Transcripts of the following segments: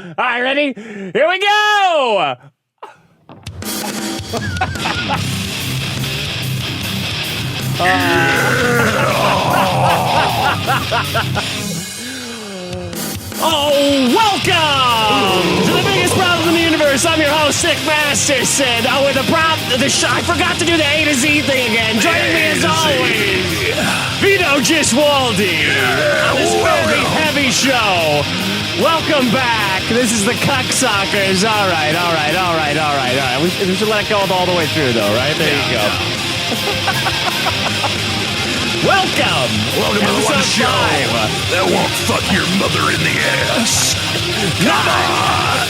All right, ready? Here we go! Welcome to the biggest problem in the universe. I'm your host, Nick Masterson. With a I forgot to do the A to Z thing again. Joining me as always, Vito Giswaldi. On this very heavy show. Welcome back. This is the Cucksockers. All right. We should let it go all the way through, though, right? There you go. Welcome to the one show that won't fuck your mother in the ass. Come on!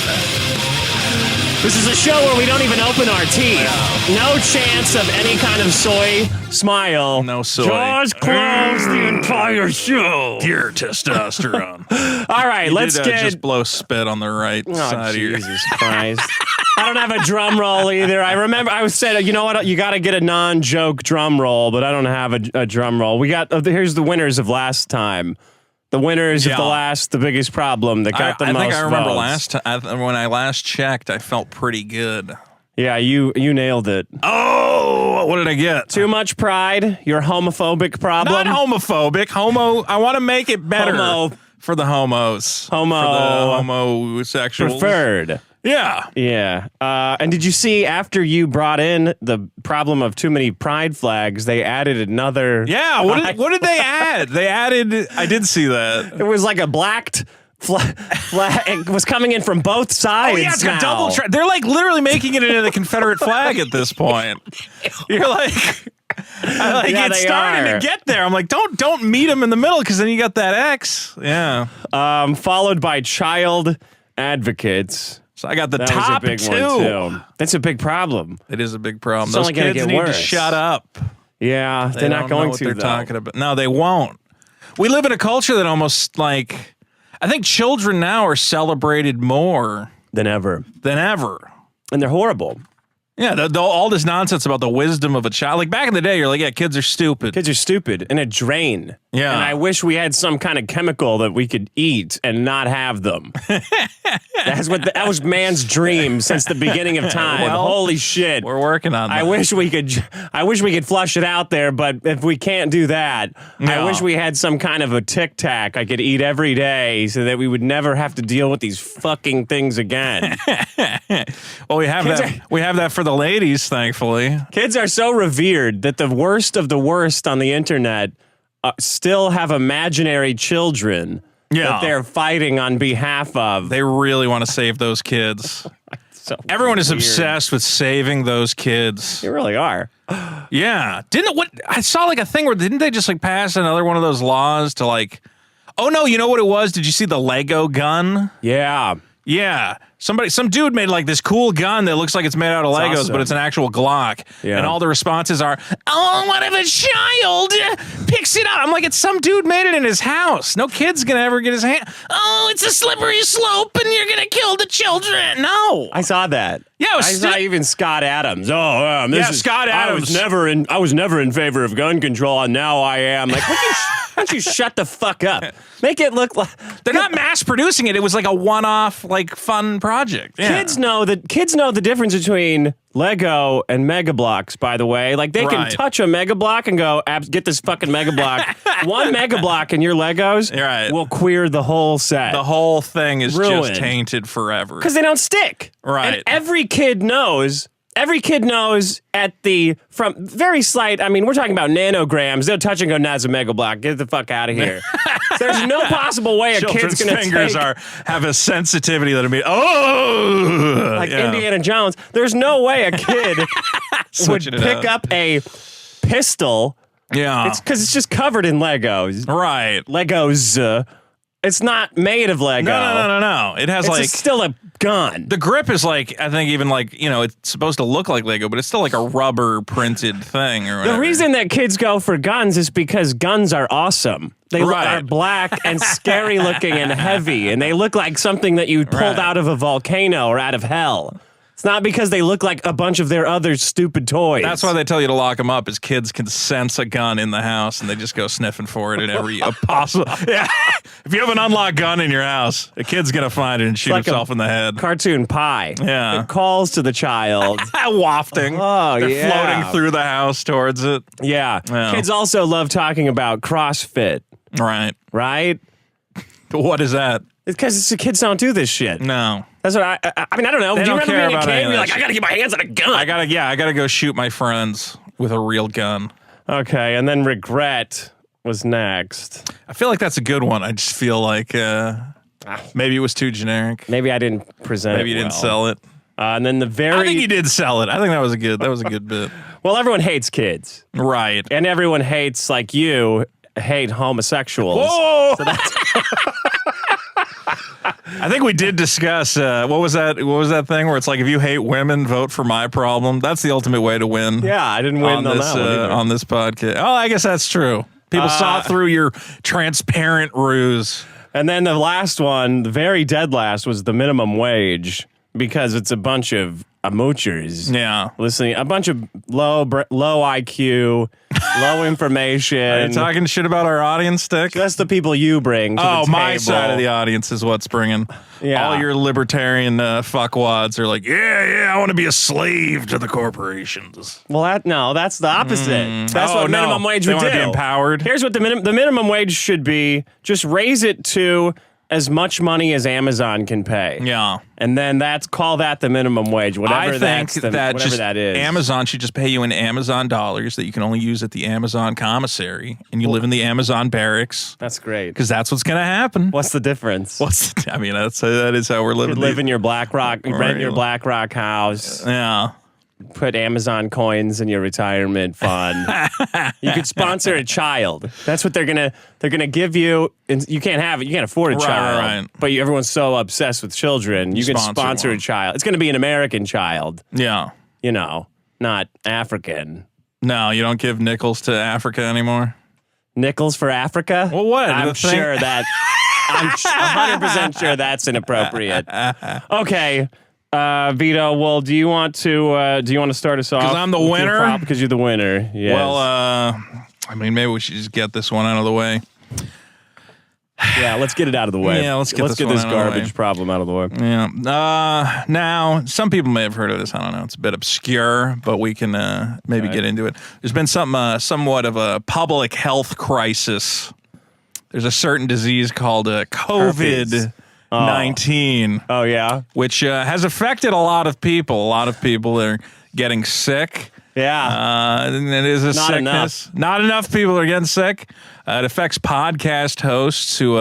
This is a show where we don't even open our teeth. No chance of any kind of soy smile. No soy. Jaws closed the entire show. Pure testosterone. All right, let's get... just blow spit on the right side of your... Jesus Christ. I don't have a drum roll either. I remember I was saying, you know what? You got to get a non-joke drum roll, but I don't have a drum roll. We got... here's the winners of last time. The winners of the biggest problem that got the most votes. I think I remember last time, when I last checked, I felt pretty good. Yeah, you nailed it. Oh, what did I get? Too much pride, your homophobic problem. Not homophobic. I want to make it better for the homos. For the homosexuals. Preferred. Yeah. And did you see after you brought in the problem of too many pride flags, they added another... Yeah, what did they add? They added... I did see that. It was like a blacked flag. It was coming in from both sides. Oh, yeah, it's got double... They're like literally making it into the Confederate flag at this point. You're like... it's starting to get there. I'm like, don't meet them in the middle because then you got that X. Yeah. Followed by child advocates. So I got the top big two. One too. That's a big problem. It is a big problem. It's Those only gonna kids get need worse. to shut up. Yeah, they're not going to. They're talking about. No, they won't. We live in a culture that almost like, I think children now are celebrated more than ever, and they're horrible. Yeah, all this nonsense about the wisdom of a child. Like back in the day, you're like, yeah, kids are stupid. Kids are stupid and a drain. Yeah. And I wish we had some kind of chemical that we could eat and not have them. That was man's dream since the beginning of time. Well, holy shit. We're working on that. I wish we could flush it out there, but if we can't do that, I wish we had some kind of a Tic Tac I could eat every day so that we would never have to deal with these fucking things again. Well, we have that for the ladies, thankfully. Kids are so revered that the worst of the worst on the internet still have imaginary children that they're fighting on behalf of. They really want to save those kids. Everyone is obsessed with saving those kids. They really are. Yeah. I saw like a thing where didn't they just like pass another one of those laws to like, oh no, you know what it was? Did you see the Lego gun? Yeah. Yeah. Some dude made like this cool gun that looks like it's made out of Legos, awesome. but it's an actual Glock. Yeah. And all the responses are, oh, what if a child picks it up? I'm like, it's some dude made it in his house. No kid's going to ever get his hand. Oh, it's a slippery slope and you're going to kill the children. No. I saw that. Yeah, I saw even Scott Adams. Scott Adams. I was never in favor of gun control, and now I am. Like, why don't you shut the fuck up? Make it look like they're not mass producing it. It was like a one-off, like fun project. Yeah. Kids know the difference between Lego and Mega Bloks. By the way, like they can touch a Mega Block and go, get this fucking Mega Block. One Mega Block in your Legos will queer the whole set. The whole thing is just tainted forever because they don't stick. Right. And every kid knows from very slight, I mean, we're talking about nanograms. They'll touch and go, nah, it's a Mega Block. Get the fuck out of here. There's no possible way a kid's going to fingers have a sensitivity that'll be, Indiana Jones. There's no way a kid would pick up a pistol. Yeah. It's because it's just covered in Legos. Right. Legos. It's not made of Lego. No. It has it's still a gun. The grip is like, I think even like, it's supposed to look like Lego, but it's still like a rubber printed thing or whatever. The reason that kids go for guns is because guns are awesome. They are black and scary looking and heavy, and they look like something that you pulled out of a volcano or out of hell. It's not because they look like a bunch of their other stupid toys. That's why they tell you to lock them up, is kids can sense a gun in the house and they just go sniffing for it in every possible. Yeah. If you have an unlocked gun in your house, a kid's going to find it and shoot himself in the head. Cartoon pie. Yeah. It calls to the child. Wafting. Oh, They're floating through the house towards it. Yeah. Kids also love talking about CrossFit. Right. Right? What is that? It's because kids don't do this shit. No. That's what I mean, I don't know. They do you don't remember care being a about kid? any of You're that like, I gotta get my hands on a gun. I gotta go shoot my friends with a real gun. Okay, and then regret was next. I feel like that's a good one. I just feel like maybe it was too generic. Maybe I didn't present Maybe it you didn't sell it. And then I think you did sell it. I think that was a good bit. Well, everyone hates kids. Right. And everyone hates, like you, hate homosexuals. Whoa! So that's I think we did discuss what was that thing where it's like, if you hate women, vote for my problem. That's the ultimate way to win. Yeah, I didn't win on this that one either. on this podcast. Oh, I guess that's true. People saw through your transparent ruse. And then the last one, the very dead last, was the minimum wage, because it's a bunch of moochers. Yeah. Listening, a bunch of low IQ, low information. Are you talking shit about our audience, Stick? That's the people you bring to the table. My side of the audience is what's bringing. Yeah. All your libertarian fuckwads are like, yeah, I want to be a slave to the corporations. Well, that's the opposite. That's what minimum wage they would want do. to be empowered. Here's what the minimum wage should be. Just raise it to as much money as Amazon can pay. Yeah. And then call that the minimum wage, whatever that is. Amazon should just pay you in Amazon dollars that you can only use at the Amazon commissary, and you live in the Amazon barracks. That's great. Because that's what's going to happen. What's the difference? That is how we're living. You live in your BlackRock, rent your BlackRock house. Yeah. Put Amazon coins in your retirement fund. You could sponsor a child. That's what they're gonna give you. And you can't have it. You can't afford a child. Right. But everyone's so obsessed with children. You can sponsor a child. It's gonna be an American child. Yeah. Not African. No, you don't give nickels to Africa anymore. Nickels for Africa? Well, what? I'm 100% sure that's inappropriate. Okay. Vito, well, do you want to start us off? Because I'm the winner? Because you're the winner, yes. Well, maybe we should just get this one out of the way. Yeah, let's get it out of the way. Yeah, let's get this garbage problem out of the way. Yeah. Now, some people may have heard of this. I don't know. It's a bit obscure, but we can maybe get into it. There's been somewhat of a public health crisis. There's a certain disease called COVID-19. Oh, yeah? Which has affected a lot of people. A lot of people are getting sick. Yeah. And it is a sickness. Not enough people are getting sick. It affects podcast hosts who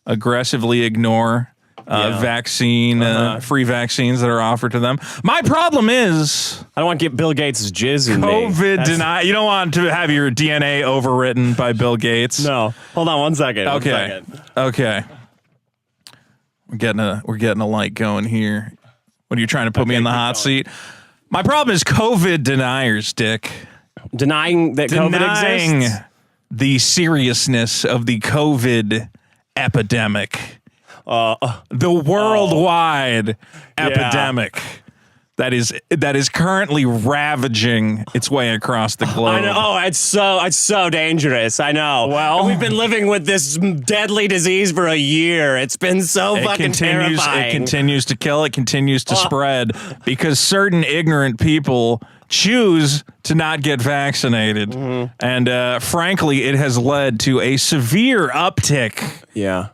aggressively ignore free vaccines that are offered to them. My problem is, I don't want to get Bill Gates' jizz in COVID deny. You don't want to have your DNA overwritten by Bill Gates. No. Hold on 1 second. Okay. Okay. We're getting a light going here. What are you trying to put me in the hot seat? My problem is COVID deniers, Dick. Denying that COVID exists? The seriousness of the COVID epidemic. The worldwide epidemic that is currently ravaging its way across the globe. I know. Oh, it's so dangerous. I know. Well, and we've been living with this deadly disease for a year. It's been so fucking terrifying. It continues to kill. It continues to spread because certain ignorant people choose to not get vaccinated. Mm-hmm. And frankly, it has led to a severe uptick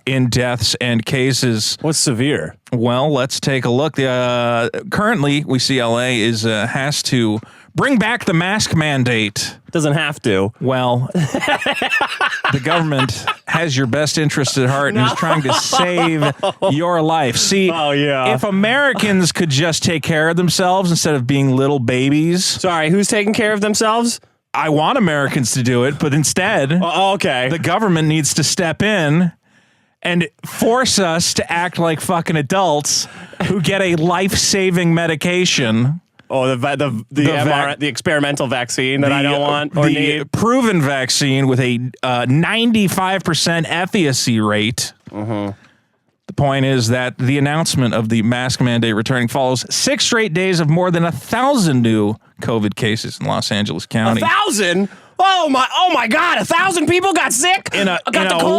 in deaths and cases. What's severe? Well, let's take a look. Currently, we see LA has to bring back the mask mandate. Doesn't have to. Well, the government has your best interest at heart and is trying to save your life. See, if Americans could just take care of themselves instead of being little babies. Sorry, who's taking care of themselves? I want Americans to do it, but instead, the government needs to step in and force us to act like fucking adults who get a life-saving medication. Oh, the experimental vaccine that I don't want or need. The proven vaccine with a 95% efficacy rate. Mm-hmm. The Point is that the announcement of the mask mandate returning follows 6 straight days of more than 1,000 new COVID cases in Los Angeles County. 1,000? Oh my God! 1,000 people got sick. In a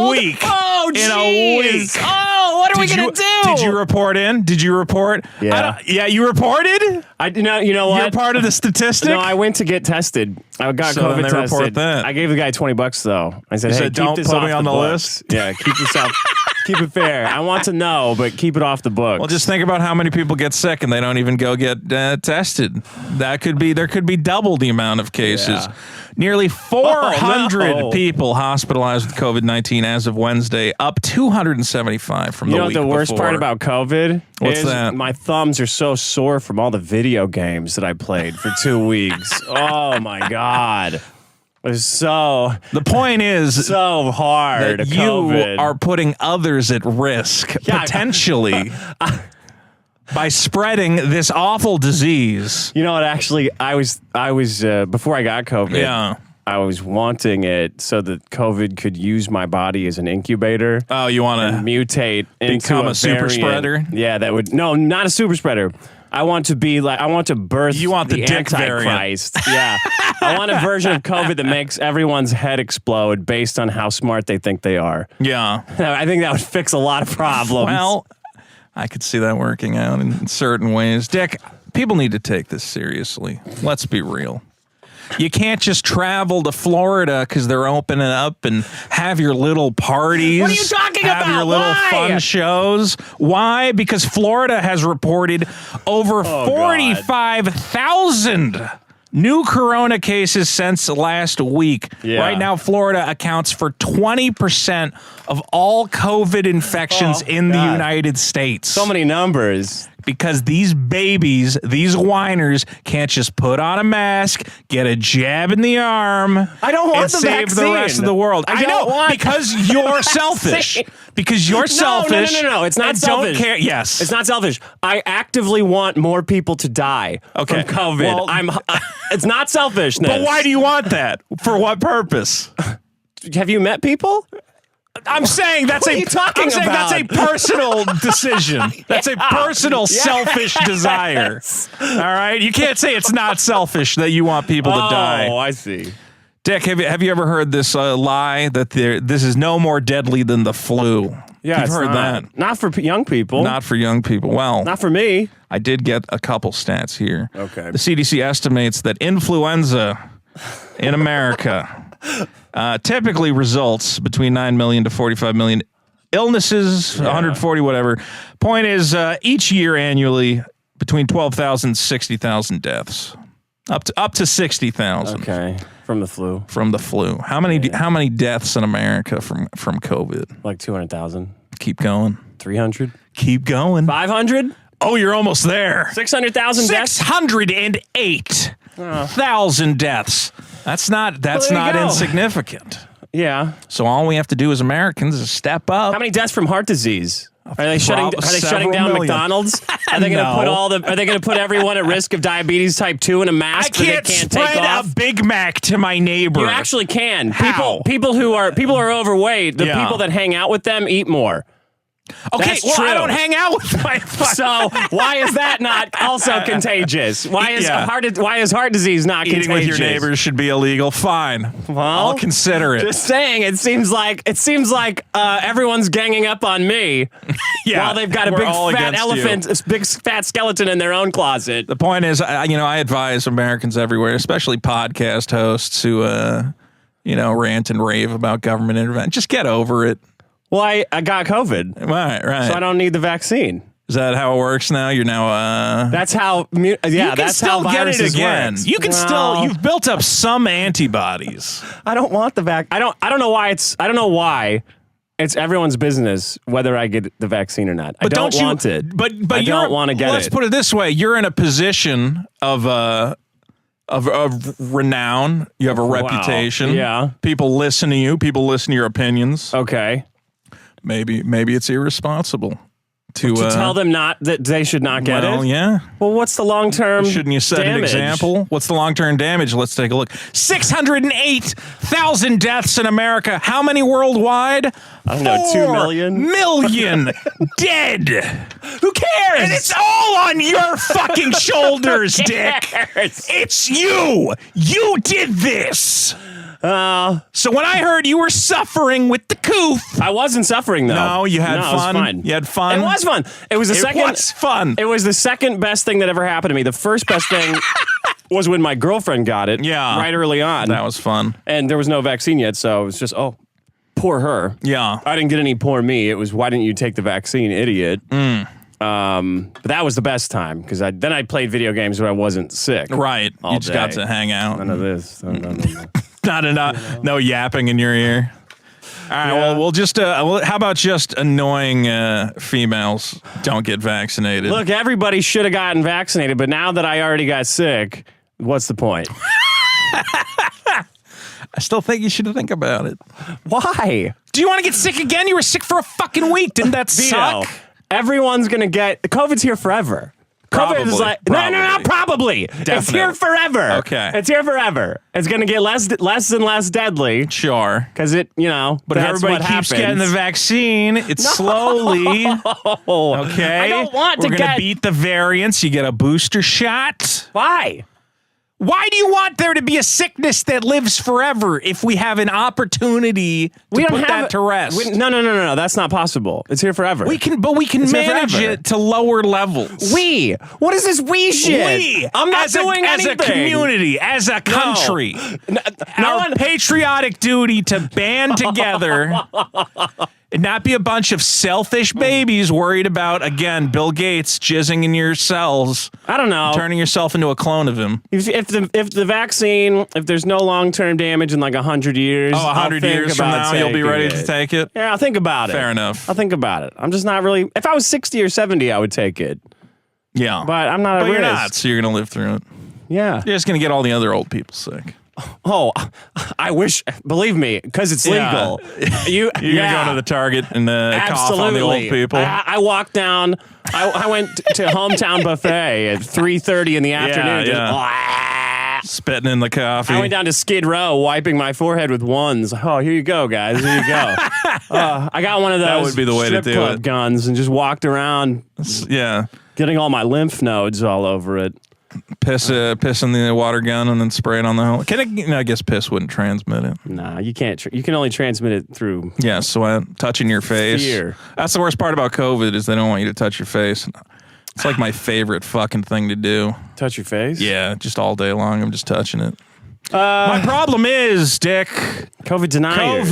week. Oh, in a week. Oh, what are we gonna do? Did you report in? Did you report? Yeah. Yeah, you reported. You know what? You're part of the statistic. No, I went to get tested. I got COVID they tested. report that. I gave the guy $20 though. I said, "Hey, don't keep this put off me on the books." list. Yeah, keep yourself. Keep it fair. I want to know, but keep it off the books. Well, just think about how many people get sick and they don't even go get tested. There could be double the amount of cases. Yeah. Nearly 400 people hospitalized with COVID-19 as of Wednesday, up 275 from the week before. You know what the worst part about COVID What's is? that? My thumbs are so sore from all the video games that I played for 2 weeks. Oh my God. It was The point is so hard. that COVID. you are putting others at risk, potentially, by spreading this awful disease. You know what? Actually, I was before I got COVID. Yeah. I was wanting it so that COVID could use my body as an incubator. Oh, you want to mutate into become a super variant. spreader? Yeah, that would not a super spreader. I want to birth. You want the dick Antichrist. Yeah, I want a version of COVID that makes everyone's head explode based on how smart they think they are. Yeah. I think that would fix a lot of problems. Well, I could see that working out in certain ways. Dick, people need to take this seriously. Let's be real. You can't just travel to Florida because they're opening up and have your little parties. What are you talking have about? Your little Why? fun shows. Why? Because Florida has reported over 45,000 new corona cases since last week. Yeah. Right now, Florida accounts for 20% of all COVID infections in the United States. So many numbers. Because these babies, these whiners, can't just put on a mask, get a jab in the arm, I don't want and the save vaccine. the rest of the world. I don't want because you're selfish. Because you're selfish. No. It's not and selfish. Don't care. Yes, It's not selfish. I actively want more people to die from COVID. Well, it's not selfishness. but why do you want that? For what purpose? Have you met people? I'm saying that's What are you talking about? that's a personal decision. That's a personal selfish desire. All right? You can't say it's not selfish that you want people to die. Oh, I see. Dick, have you ever heard this lie that this is no more deadly than the flu? Yeah, You've heard that. Not for young people. Not for young people. Well, Not for me. I did get a couple stats here. Okay. The CDC estimates that influenza in America typically results between 9 million to 45 million illnesses, 140, whatever. Point is, each year annually, between 12,000 and 60,000 deaths. Up to 60,000. Okay. From the flu. From the flu. How many deaths in America from COVID? Like 200,000. Keep going. 300. Keep going. 500. Oh, you're almost there. 600,000 deaths. 608,000 deaths. That's not there you go. insignificant. Yeah. So all we have to do as Americans is step up. How many deaths from heart disease? Are they shutting several down million. McDonald's? Are they going to Are they going to put everyone at risk of diabetes type 2 in a mask I can't that they can't spread take off? a Big Mac to my neighbor. You actually can. How? People who are overweight, the people that hang out with them eat more. Okay, That's well, true. I don't hang out with my. So why is that not also contagious? Why is heart disease not Eating contagious? with your neighbors should be illegal. Fine, Well, I'll consider it. Just saying, it seems like everyone's ganging up on me while they've got a we're big all fat against elephant, a big fat skeleton in their own closet. The point is, I advise Americans everywhere, especially podcast hosts who, rant and rave about government intervention. Just get over it. Well, I got COVID, Right. so I don't need the vaccine. Is that how it works now? You're now. That's how. You can that's still how get it viruses again. work. You can still. You've built up some antibodies. I don't want the vac. I don't know why it's everyone's business whether I get the vaccine or not. I don't want it. But I don't want to get Let's it. put it this way: you're in a position of renown. You have a reputation. Yeah. People listen to you. People listen to your opinions. Okay. Maybe it's irresponsible To tell them not that they should not get it? Well, yeah. Well, what's the long-term Shouldn't you set an example? What's the long-term damage? Let's take a look. 608,000 deaths in America. How many worldwide? I don't know, 2 million? Million dead. Who cares? And it's all on your fucking shoulders, Dick. It's you. You did this. So when I heard you were suffering with the coof, I wasn't suffering though. No, you had fun. It was fine. You had fun. It was fun. It was the second. It was fun. It was the second best thing that ever happened to me. The first best thing was when my girlfriend got it. Yeah, right early on. That was fun. And there was no vaccine yet, so it was just poor her. Yeah, I didn't get any poor me. It was why didn't you take the vaccine, idiot? But that was the best time because then I played video games when I wasn't sick. Right, you just got to hang out. None of this. Not enough. No yapping in your ear. All right. Yeah. Well, we'll just. How about just annoying females don't get vaccinated? Look, everybody should have gotten vaccinated, but now that I already got sick, what's the point? I still think you should think about it. Why? Do you want to get sick again? You were sick for a fucking week. Didn't that suck? Everyone's gonna get. COVID's here forever. Probably. COVID is like no, probably. Definitely. It's here forever. Okay. It's here forever. It's gonna get less and less deadly. Sure. Because but if everybody keeps getting the vaccine, it's slowly. Okay. I don't want We're gonna beat the variants. You get a booster shot. Why? Why do you want there to be a sickness that lives forever if we have an opportunity to put that to rest? No. That's not possible. It's here forever. We can manage it to lower levels. What is this we shit? We. I'm not doing anything. As a community, as a country. Our patriotic duty to band together and not be a bunch of selfish babies worried about, again, Bill Gates jizzing in your cells. I don't know. Turning yourself into a clone of him. If the vaccine, if there's no long-term damage in like 100 years. 100 years from now, you'll be ready to take it? Yeah, I'll think about it. Fair enough. I'll think about it. I'm just not really. If I was 60 or 70, I would take it. Yeah. But I'm not But you're not, so you're going to live through it. Yeah. You're just going to get all the other old people sick. Oh, I wish. Believe me, because it's legal. You're going to go to the Target and cough on the old people. I walked down. I went to Hometown Buffet at 3:30 in the afternoon. Spitting in the coffee. I went down to Skid Row, wiping my forehead with ones. Oh, here you go, guys. Here you go. I got one of those. That would be the way to do club guns and just walked around. Yeah, getting all my lymph nodes all over it. Piss in the water gun and then spray it on the hole. I guess piss wouldn't transmit it. Nah, you can't. You can only transmit it through. Yeah, sweat, touching your face. Fear. That's the worst part about COVID is they don't want you to touch your face. It's like my favorite fucking thing to do. Touch your face? Yeah, just all day long. I'm just touching it. My problem is, Dick. COVID deniers.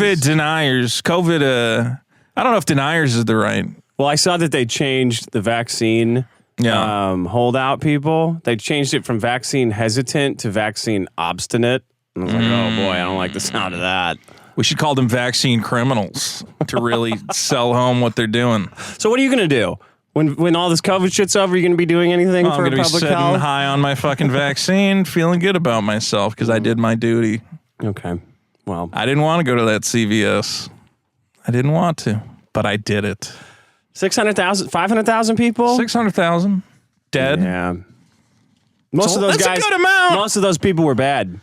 I don't know if deniers is the right. Well, I saw that they changed the vaccine. Holdout people. They changed it from vaccine hesitant to vaccine obstinate. And I was like, oh boy, I don't like the sound of that. We should call them vaccine criminals to really sell home what they're doing. So what are you going to do? When all this COVID shit's over, you going to be doing anything for public health? I'm going to be sitting high on my fucking vaccine, feeling good about myself because I did my duty. Okay. Well. I didn't want to go to that CVS. I didn't want to, but I did it. 600,000, 500,000 people? 600,000 dead. Yeah. Most of those guys. That's a good amount. Most of those people were bad.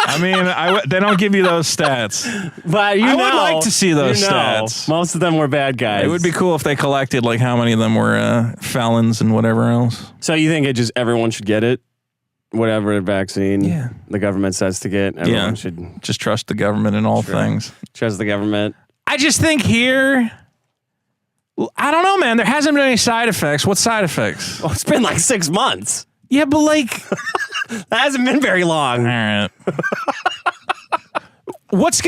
I mean, they don't give you those stats. But I would like to see those stats. Most of them were bad guys. It would be cool if they collected like how many of them were felons and whatever else. So you think everyone should get it? Whatever vaccine the government says to get, everyone should just trust the government in all things. Trust the government. I just think here, I don't know, man. There hasn't been any side effects. What side effects? Oh, it's been like 6 months. Yeah, but like that hasn't been very long. All right. What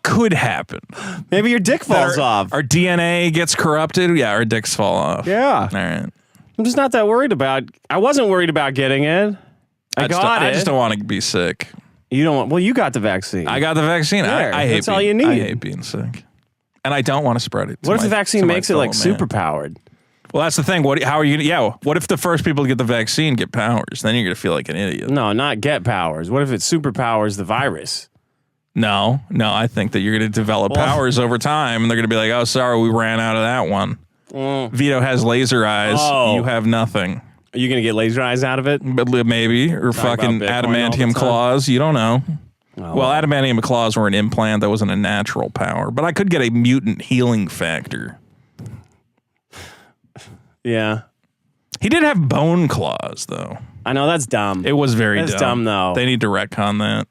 could happen? Maybe your dick falls off. Our DNA gets corrupted. Yeah, our dicks fall off. Yeah. All right. I'm just not that worried about. I wasn't worried about getting it. I just don't want to be sick. You don't want. Well, you got the vaccine. I got the vaccine. I hate. That's all you need. I hate being sick, and I don't want to spread it. What if the vaccine makes it like super powered? Well, that's the thing. How are you? Yeah. What if the first people to get the vaccine get powers? Then you're gonna feel like an idiot. No, not get powers. What if it superpowers the virus? No, I think that you're going to develop powers over time, and they're going to be like, oh, sorry, we ran out of that one. Vito has laser eyes. Oh. You have nothing. Are you going to get laser eyes out of it? But maybe. Or fucking adamantium claws. You don't know. Oh, well, adamantium claws were an implant. That wasn't a natural power. But I could get a mutant healing factor. Yeah. He did have bone claws, though. I know, that's dumb. It was very dumb. That's dumb, though. They need to retcon that.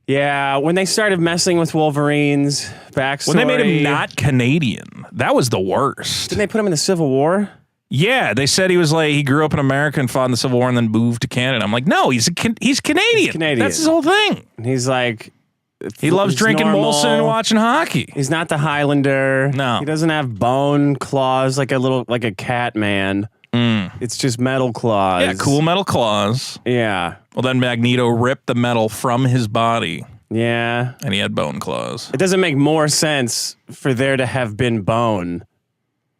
Yeah, when they started messing with Wolverine's backstory. When they made him not Canadian, that was the worst. Didn't they put him in the Civil War? Yeah, they said he was like, he grew up in America and fought in the Civil War and then moved to Canada. I'm like, no, he's Canadian. He's Canadian. That's his whole thing. And he's like... He loves drinking Molson and watching hockey. He's not the Highlander. No. He doesn't have bone claws like a cat man. It's just metal claws. Yeah, cool metal claws. Yeah. Well, then Magneto ripped the metal from his body. Yeah. And he had bone claws. It doesn't make more sense for there to have been bone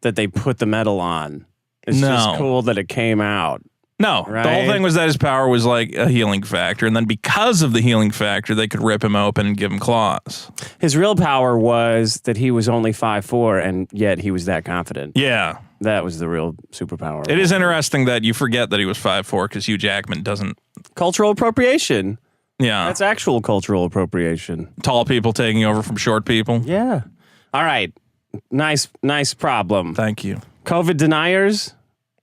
that they put the metal on. It's just cool that it came out. No, right? The whole thing was that his power was like a healing factor, and then because of the healing factor, they could rip him open and give him claws. His real power was that he was only 5'4", and yet he was that confident. Yeah. That was the real superpower. It is interesting that you forget that he was 5'4", because Hugh Jackman doesn't... Cultural appropriation. Yeah. That's actual cultural appropriation. Tall people taking over from short people. Yeah. All right. Nice problem. Thank you. COVID deniers?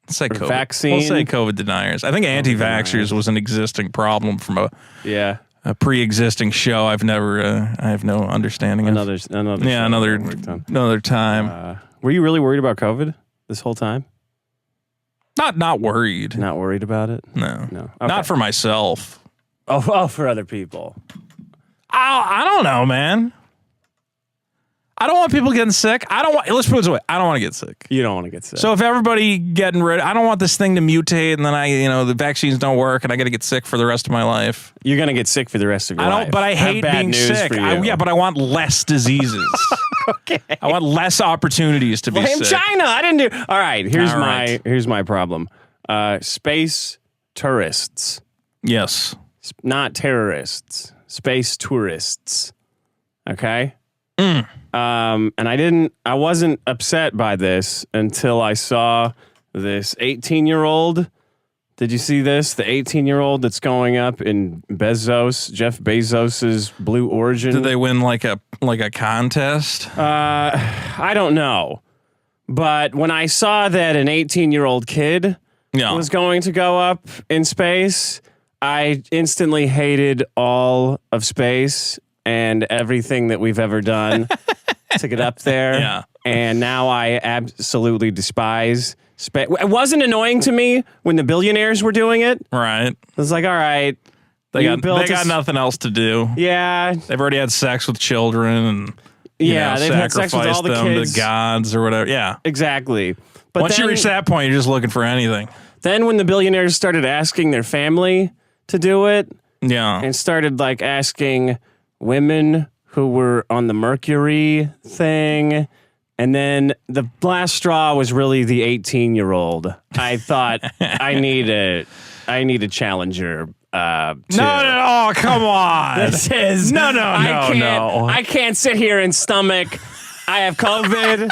Let's say COVID. Vaccine? We'll say COVID deniers. I think anti-vaxxers was an existing problem from a pre-existing show. I have no understanding of. Another time. Were you really worried about COVID this whole time? Not worried. Not worried about it? No. Okay. Not for myself. Oh, for other people. I don't know, man. I don't want people getting sick. Let's put it this way. I don't want to get sick. You don't want to get sick. So if everybody getting rid, I don't want this thing to mutate and then the vaccines don't work and I got to get sick for the rest of my life. You're going to get sick for the rest of your life. But I hate being sick. But I want less diseases. Okay. I want less opportunities to be sick. China. I didn't do. All right. Here's my problem. Space tourists. Yes. Not terrorists. Space tourists. Okay. And I wasn't upset by this until I saw this 18-year-old. Did you see this? The 18-year-old that's going up in Jeff Bezos's Blue Origin. Did they win like a contest? I don't know. But when I saw that an 18-year-old kid was going to go up in space, I instantly hated all of space and everything that we've ever done to get up there. Yeah. And now I absolutely despise space. It wasn't annoying to me when the billionaires were doing it. Right. It was like, all right. They got nothing else to do. Yeah. They've already had sex with children and they've had sex with all the kids. To gods or whatever. Yeah. Exactly. But once you reach that point, you're just looking for anything. Then when the billionaires started asking their family to do it, and started like asking women who were on the Mercury thing, and then the last straw was really the 18-year-old. I thought I need a challenger. No, oh, come on. This is no. I can't sit here and stomach. I have COVID.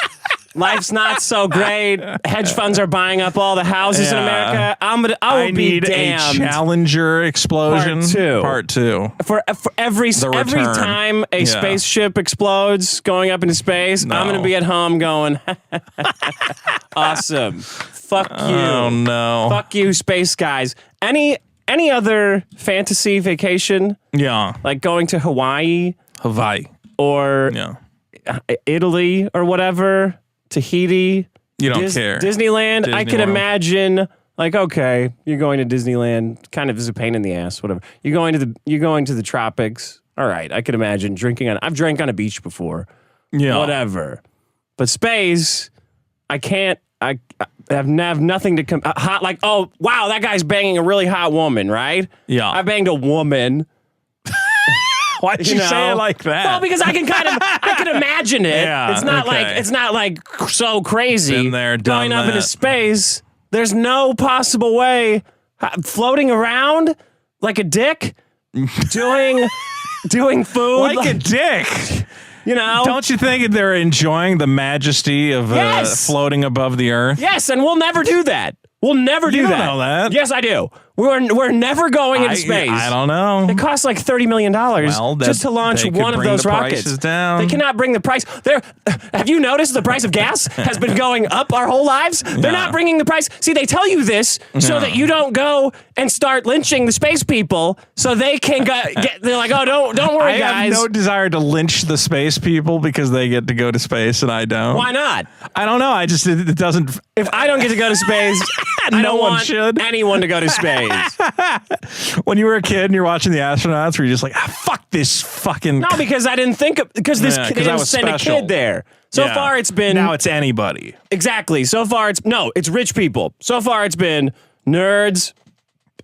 Life's not so great. Hedge funds are buying up all the houses in America. I will be damned. A Challenger explosion. Part two. For every time a spaceship explodes going up into space, I'm going to be at home going, awesome. Fuck you. Oh, no. Fuck you, space guys. Any other fantasy vacation? Yeah. Like going to Hawaii? Or Italy or whatever? Tahiti? You don't care. Disneyland? I could imagine, like, okay, you're going to Disneyland, kind of is a pain in the ass, whatever. You're going to the tropics. All right, I could imagine I've drank on a beach before. Yeah. Whatever. But space, I can't, I have nothing to hot, like, oh, wow, that guy's banging a really hot woman, right? Yeah. I banged a woman. Why'd you say it like that? Well, because I can imagine it. Yeah, it's not like so crazy. Been there, done going up that. into space. There's no possible way floating around like a dick, doing doing food like a dick. You know? Don't you think they're enjoying the majesty of floating above the earth? Yes, and we'll never do that. We'll never do that. You don't know that. Yes, I do. We're never going into space. I don't know. It costs like $30 million just to launch one of those rockets. Down. They cannot bring the price. Have you noticed the price of gas has been going up our whole lives? They're not bringing the price. See, they tell you this so that you don't go and start lynching the space people so they can they're like, oh, don't worry, guys. I have no desire to lynch the space people because they get to go to space and I don't. Why not? I don't know. It doesn't. If I don't get to go to space, I don't want anyone to go to space. When you were a kid and you're watching the astronauts, were you just like, fuck this fucking... No, because I didn't think... Because they didn't send special. a kid there. So far it's been... Now it's anybody. Exactly. So far it's rich people. So far it's been nerds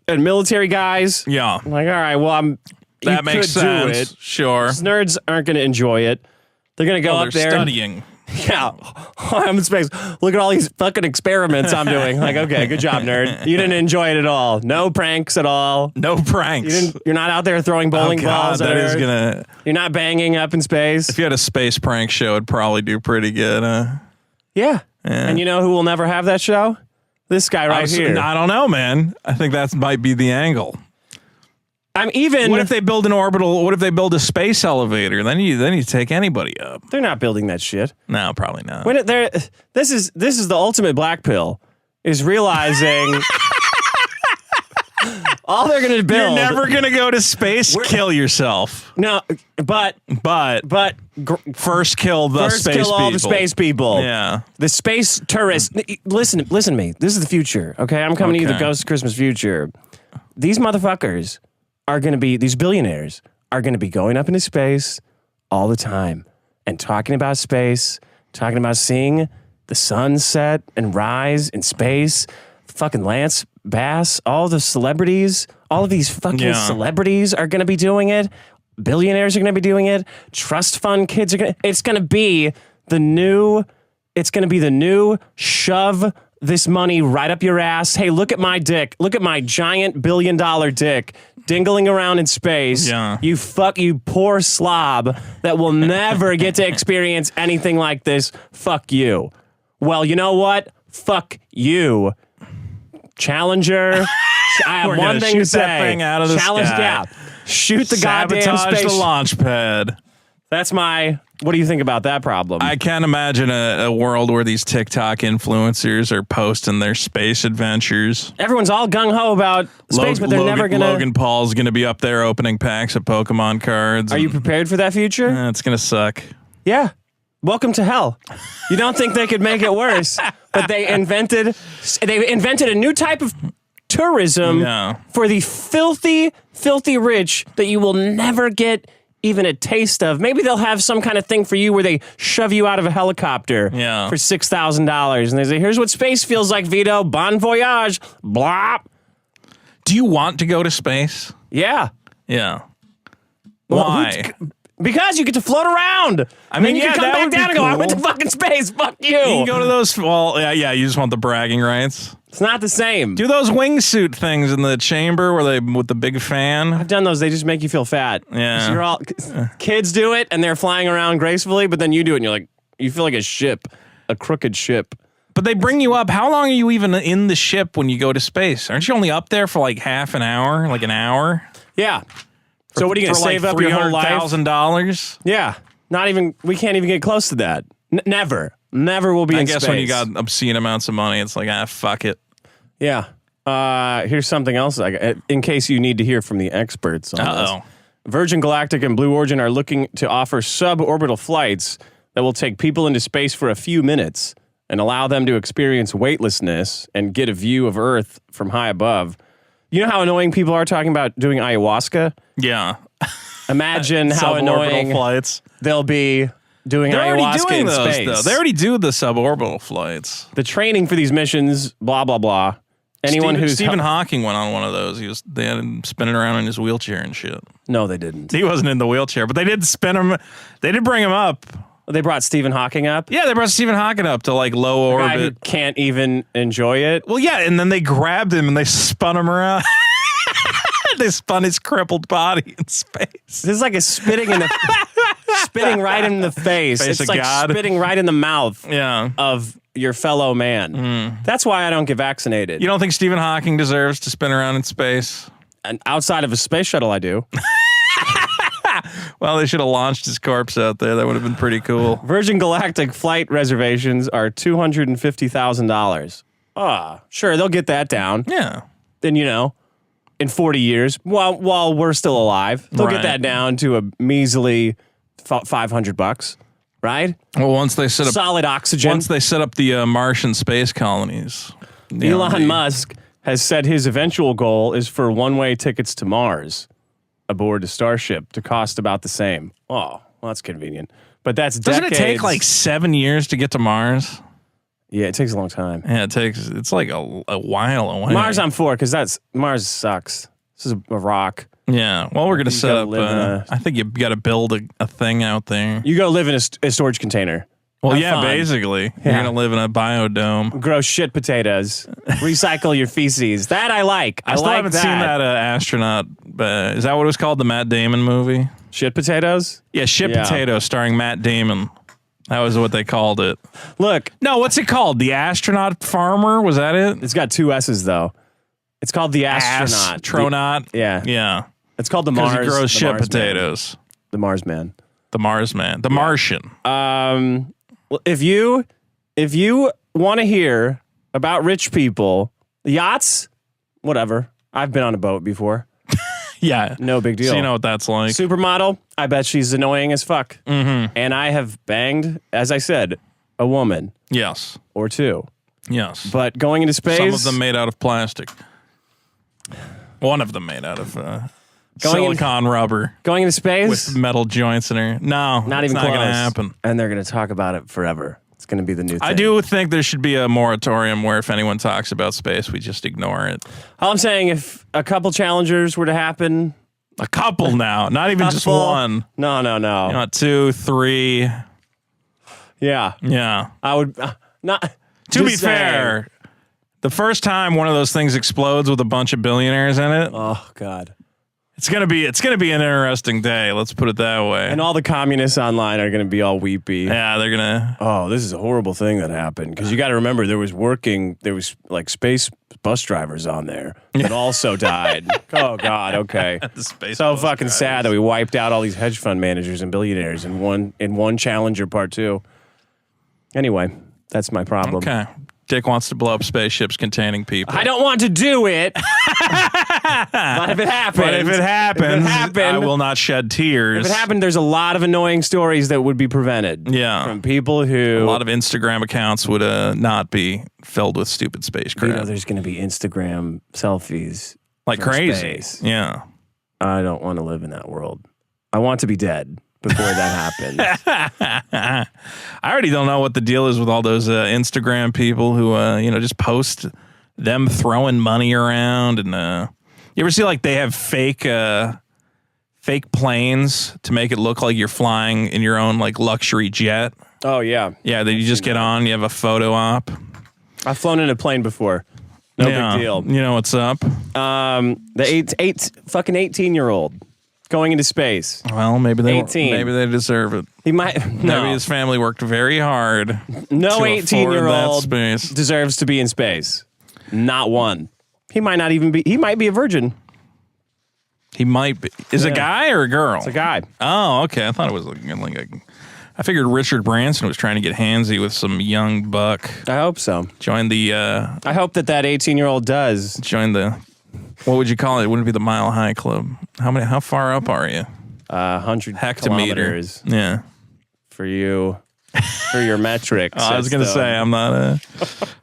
and military guys. Yeah. I'm like, all right, well, that makes sense. Do it. Sure. Nerds aren't going to enjoy it. They're going to go up there. Studying. Yeah, I'm in space. Look at all these fucking experiments I'm doing. Like, okay, good job, nerd. You didn't enjoy it at all. No pranks at all. No pranks. You're not out there throwing bowling balls. That is gonna. You're not banging up in space. If you had a space prank show, it'd probably do pretty good. Yeah. And you know who will never have that show? This guy right here. I don't know, man. I think that might be the angle. What if they build an orbital? What if they build a space elevator? Then you take anybody up. They're not building that shit. No, probably not. This is the ultimate black pill. Is realizing all they're going to build. You're never going to go to space. Kill yourself. No, but first kill the space people. All the space people. Yeah, the space tourists. Listen to me. This is the future. Okay, I'm coming to you, the Ghost of Christmas future. These motherfuckers are going to be, these billionaires are going to be going up into space all the time and talking about space, talking about seeing the sun set and rise in space. Fucking Lance Bass, all the celebrities, all of these fucking celebrities are going to be doing it. Billionaires are going to be doing it. Trust fund kids are going to, it's going to be the new shove this money right up your ass. Hey, look at my dick. Look at my giant $1 billion dick dingling around in space. Yeah. You poor slob that will never get to experience anything like this. Fuck you. Well, you know what? Fuck you. Challenger. I have one thing to say. That thing out of the sky. Shoot the goddamn Sabotage space. the launch pad. That's my... What do you think about that problem? I can't imagine a world where these TikTok influencers are posting their space adventures. Everyone's all gung-ho about space, but they're never going to... Logan Paul's going to be up there opening packs of Pokemon cards. Are you prepared for that future? It's going to suck. Yeah. Welcome to hell. You don't think they could make it worse, but they invented a new type of tourism for the filthy, filthy rich that you will never get even a taste of. Maybe they'll have some kind of thing for you where they shove you out of a helicopter for $6,000. And they say, here's what space feels like, Vito. Bon voyage. Blah. Do you want to go to space? Yeah. Yeah. Well, why? Because you get to float around. I mean, you can come back down and go, I went to fucking space. Fuck you. You can go to those, you just want the bragging rights. It's not the same. Do those wingsuit things in the chamber where they with the big fan. I've done those. They just make you feel fat. Yeah. So you're all kids do it and they're flying around gracefully, but then you do it and you're like, you feel like a ship, a crooked ship. But they bring you up. How long are you even in the ship when you go to space? Aren't you only up there for like half an hour, like an hour? Yeah. So what are you going to save up your whole life? $300,000? Yeah. Not even. We can't even get close to that. Never will be in space. I guess when you got obscene amounts of money, it's like, fuck it. Yeah. Here's something else. In case you need to hear from the experts on this. Virgin Galactic and Blue Origin are looking to offer suborbital flights that will take people into space for a few minutes and allow them to experience weightlessness and get a view of Earth from high above. You know how annoying people are talking about doing ayahuasca? Yeah. Imagine how annoying flights they'll be doing ayahuasca in space. Though. They already do the suborbital flights. The training for these missions, blah, blah, blah. Stephen Hawking went on one of those. They had him spinning around in his wheelchair and shit. No, they didn't. He wasn't in the wheelchair, but they did spin him. They did bring him up. They brought Stephen Hawking up? Yeah, they brought Stephen Hawking up to like low orbit. Guy who can't even enjoy it? Well, yeah, and then they grabbed him and they spun him around. They spun his crippled body in space. This is like a spitting right in the face. Face It's of like God. spitting right in the mouth Yeah. of your fellow man. That's why I don't get vaccinated. You don't think Stephen Hawking deserves to spin around in space? And outside of a space shuttle, I do. Well, they should have launched his corpse out there. That would have been pretty cool. Virgin Galactic flight reservations are $250,000. Sure, they'll get that down. Yeah. Then, in 40 years, while we're still alive, they'll get that down to a measly $500, right? Well, once they set up solid oxygen. Once they set up the Martian space colonies, Elon Musk has said his eventual goal is for one-way tickets to Mars aboard a Starship to cost about the same. Oh, well, that's convenient. But that's doesn't decades. it take like 7 years to get to Mars? Yeah, it takes a long time. Yeah, it's like a while away. Mars I'm for because Mars sucks. This is a rock. Yeah. Well, we're gonna set up. I think you got to build a thing out there. You go live in a storage container. Well, Have yeah, fun. Basically, you're gonna live in a biodome. Grow shit potatoes. Recycle your feces. That I like. I still like haven't seen that astronaut. Is that what it was called? The Matt Damon movie? Shit potatoes? Yeah, Shit Potato, starring Matt Damon. That was what they called it. Look. No, what's it called? The Astronaut Farmer? Was that it? It's got 2 S's, though. It's called The Astronaut. Astronaut? Yeah. Yeah. It's called the Mars. Because he grows shit Mars potatoes. Man. The Mars Man. The Mars Man. The Martian. Well, if you want to hear about rich people, yachts, whatever. I've been on a boat before. Yeah. No big deal. So you know what that's like. Supermodel, I bet she's annoying as fuck. Mm-hmm. And I have banged, as I said, a woman. Yes. Or 2. Yes. But going into space. Some of them made out of plastic. One of them made out of silicone rubber. Going into space? With metal joints in her. No. Not even it's close. not going to happen. And they're going to talk about it forever. It's going to be the new thing. I do think there should be a moratorium where if anyone talks about space, we just ignore it. All I'm saying, if a couple challengers were to happen. A couple now. Not even just one. No. You know, 2, 3. Yeah. Yeah. I would not. To be fair, the first time one of those things explodes with a bunch of billionaires in it, oh God, it's gonna be an interesting day. Let's put it that way. And all the communists online are gonna be all weepy. Yeah, they're gonna. Oh, this is a horrible thing that happened because you got to remember there was like space bus drivers on there that also died. Oh God, okay. So fucking sad that we wiped out all these hedge fund managers and billionaires in one Challenger Part 2. Anyway. That's my problem. Okay. Dick wants to blow up spaceships containing people. I don't want to do it. But if it happens, I will not shed tears. If it happened, there's a lot of annoying stories that would be prevented. Yeah. From people who... A lot of Instagram accounts would not be filled with stupid spacecraft. There's going to be Instagram selfies. Like crazy. Space. Yeah. I don't want to live in that world. I want to be dead before that happens. I already don't know what the deal is with all those Instagram people who just post them throwing money around, and you ever see like they have fake planes to make it look like you're flying in your own like luxury jet. Oh yeah. Yeah, that you just get on, you have a photo op. I've flown in a plane before. No big deal. You know what's up? The fucking 18-year-old going into space. Well, maybe they 18. Maybe they deserve it. He might. No. Maybe his family worked very hard. No 18-year-old space. deserves to be in space. Not one. He might not even be. He might be a virgin. He might be. Is it a guy or a girl? It's a guy. Oh, okay. I thought it was like I figured Richard Branson was trying to get handsy with some young buck. I hope so. Join the. I hope that 18-year-old does. Join the. What would you call it? It wouldn't be the Mile High Club. How far up are you? 100 hectometers. kilometers. Yeah. For you. For your metric. I was going to say I'm not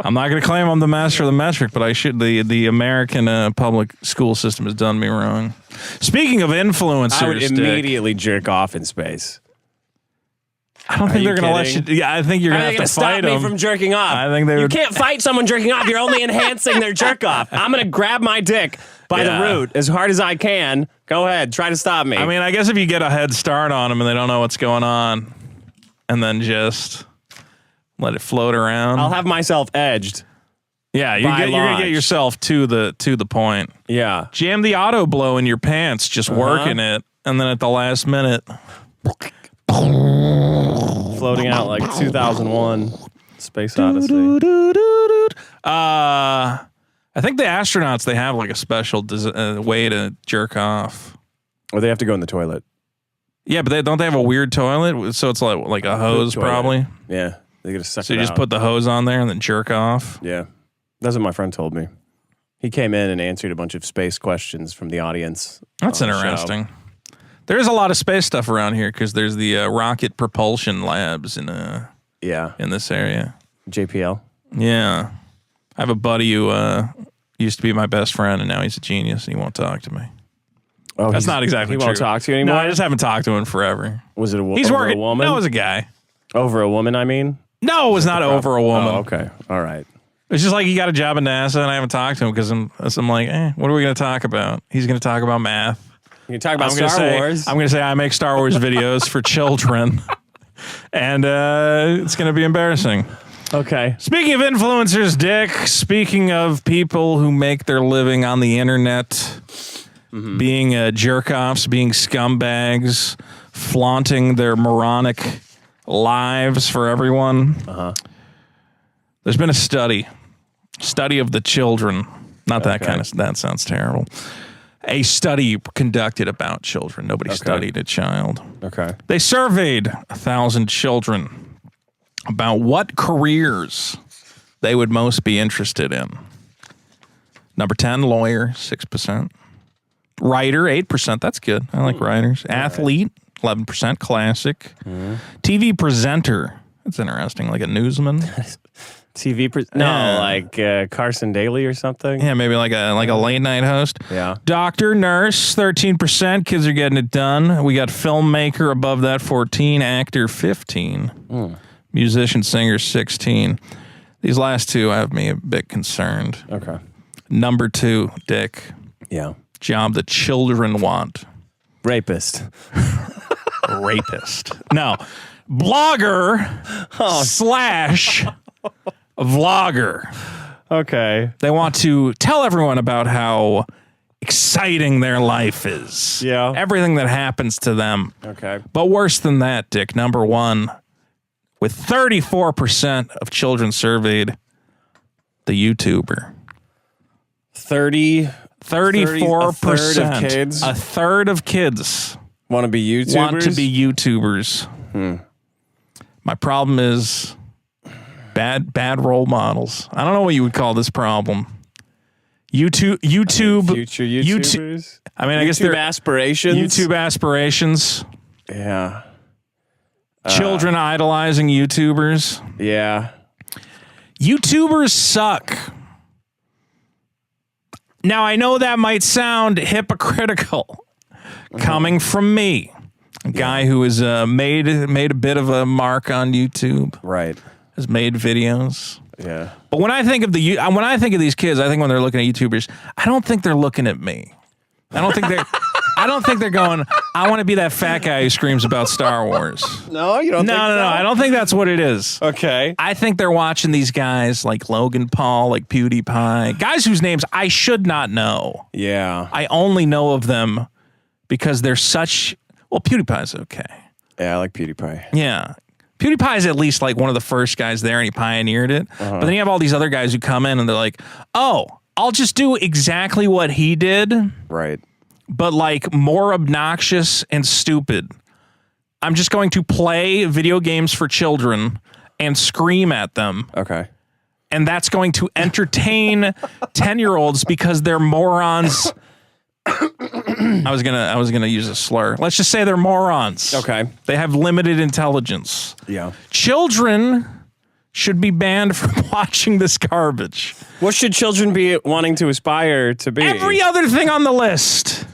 going to claim I'm the master of the metric, but I should. The American public school system has done me wrong. Speaking of influencers, I would immediately jerk off in space. I don't think they're going to let you. Yeah, I think you're going to have to fight them. Stop me from jerking off. I think they You can't fight someone jerking off. You're only enhancing their jerk off. I'm going to grab my dick by the root as hard as I can. Go ahead. Try to stop me. I mean, I guess if you get a head start on them and they don't know what's going on, and then just let it float around. I'll have myself edged. Yeah, you're gonna get yourself to the point. Yeah. Jam the auto blow in your pants, just working it, and then at the last minute, Floating out like 2001 Space Odyssey. I think the astronauts, they have like a special way to jerk off. Or they have to go in the toilet. Yeah, but don't they have a weird toilet? So it's like a hose, probably. Yeah, they get to suck. So you just put the hose on there and then jerk off. Yeah, that's what my friend told me. He came in and answered a bunch of space questions from the audience. That's interesting. There's a lot of space stuff around here because there's the rocket propulsion labs in this area. JPL. Yeah, I have a buddy who used to be my best friend, and now he's a genius, and he won't talk to me. Oh, that's not exactly he true. He won't talk to you anymore? No, I just haven't talked to him forever. Was it He's over working, a woman? No, it was a guy. Over a woman, I mean? No, it was not over a woman. Oh, okay. All right. It's just like he got a job at NASA, and I haven't talked to him because I'm like, what are we going to talk about? He's going to talk about math. You can talk about Star Wars. I'm going to say I make Star Wars videos for children, and it's going to be embarrassing. Okay. Speaking of influencers, Dick, speaking of people who make their living on the internet, being jerk-offs, being scumbags, flaunting their moronic lives for everyone, there's been a study of the children. Not that kind of, that sounds terrible. A study conducted about children. Nobody studied a child. Okay. They surveyed 1,000 children about what careers they would most be interested in. Number 10, lawyer, 6%. Writer, 8%. That's good. I like writers. Athlete, 11%. Classic. TV presenter. That's interesting. Like a newsman. like Carson Daly or something. Yeah, maybe like a late night host. Yeah. Doctor, nurse, 13%. Kids are getting it done. We got filmmaker above that, 14. Actor, 15. Musician, singer, 16. These last two have me a bit concerned. Okay. Number 2, Dick. Yeah. Job that children want. Rapist. Rapist. No. Blogger / vlogger. Okay. They want to tell everyone about how exciting their life is. Yeah. Everything that happens to them. Okay. But worse than that, Dick, number 1, with 34% of children surveyed, the YouTuber. 34%. A third of kids want to be YouTubers. My problem is bad role models. I don't know what you would call this problem. YouTube future YouTubers. I mean, I guess they're aspirations. YouTube aspirations. Yeah. Children idolizing YouTubers. Yeah. YouTubers suck. Now, I know that might sound hypocritical coming from me, a guy who has made a bit of a mark on YouTube. Right. Has made videos. Yeah. But when I think of these kids, I think when they're looking at YouTubers, I don't think they're looking at me. I don't think they're going, I want to be that fat guy who screams about Star Wars. No, you don't think so? No. I don't think that's what it is. Okay. I think they're watching these guys like Logan Paul, like PewDiePie, guys whose names I should not know. Yeah. I only know of them because they're such, well, PewDiePie's okay. Yeah, I like PewDiePie. Yeah. PewDiePie is at least like one of the first guys there and he pioneered it. But then you have all these other guys who come in and they're like, oh, I'll just do exactly what he did. Right. But like more obnoxious and stupid. I'm just going to play video games for children and scream at them. Okay. And that's going to entertain 10-year-olds because they're morons. I was gonna use a slur. Let's just say they're morons. Okay. They have limited intelligence. Yeah. Children should be banned from watching this garbage. What should children be wanting to aspire to be? Every other thing on the list.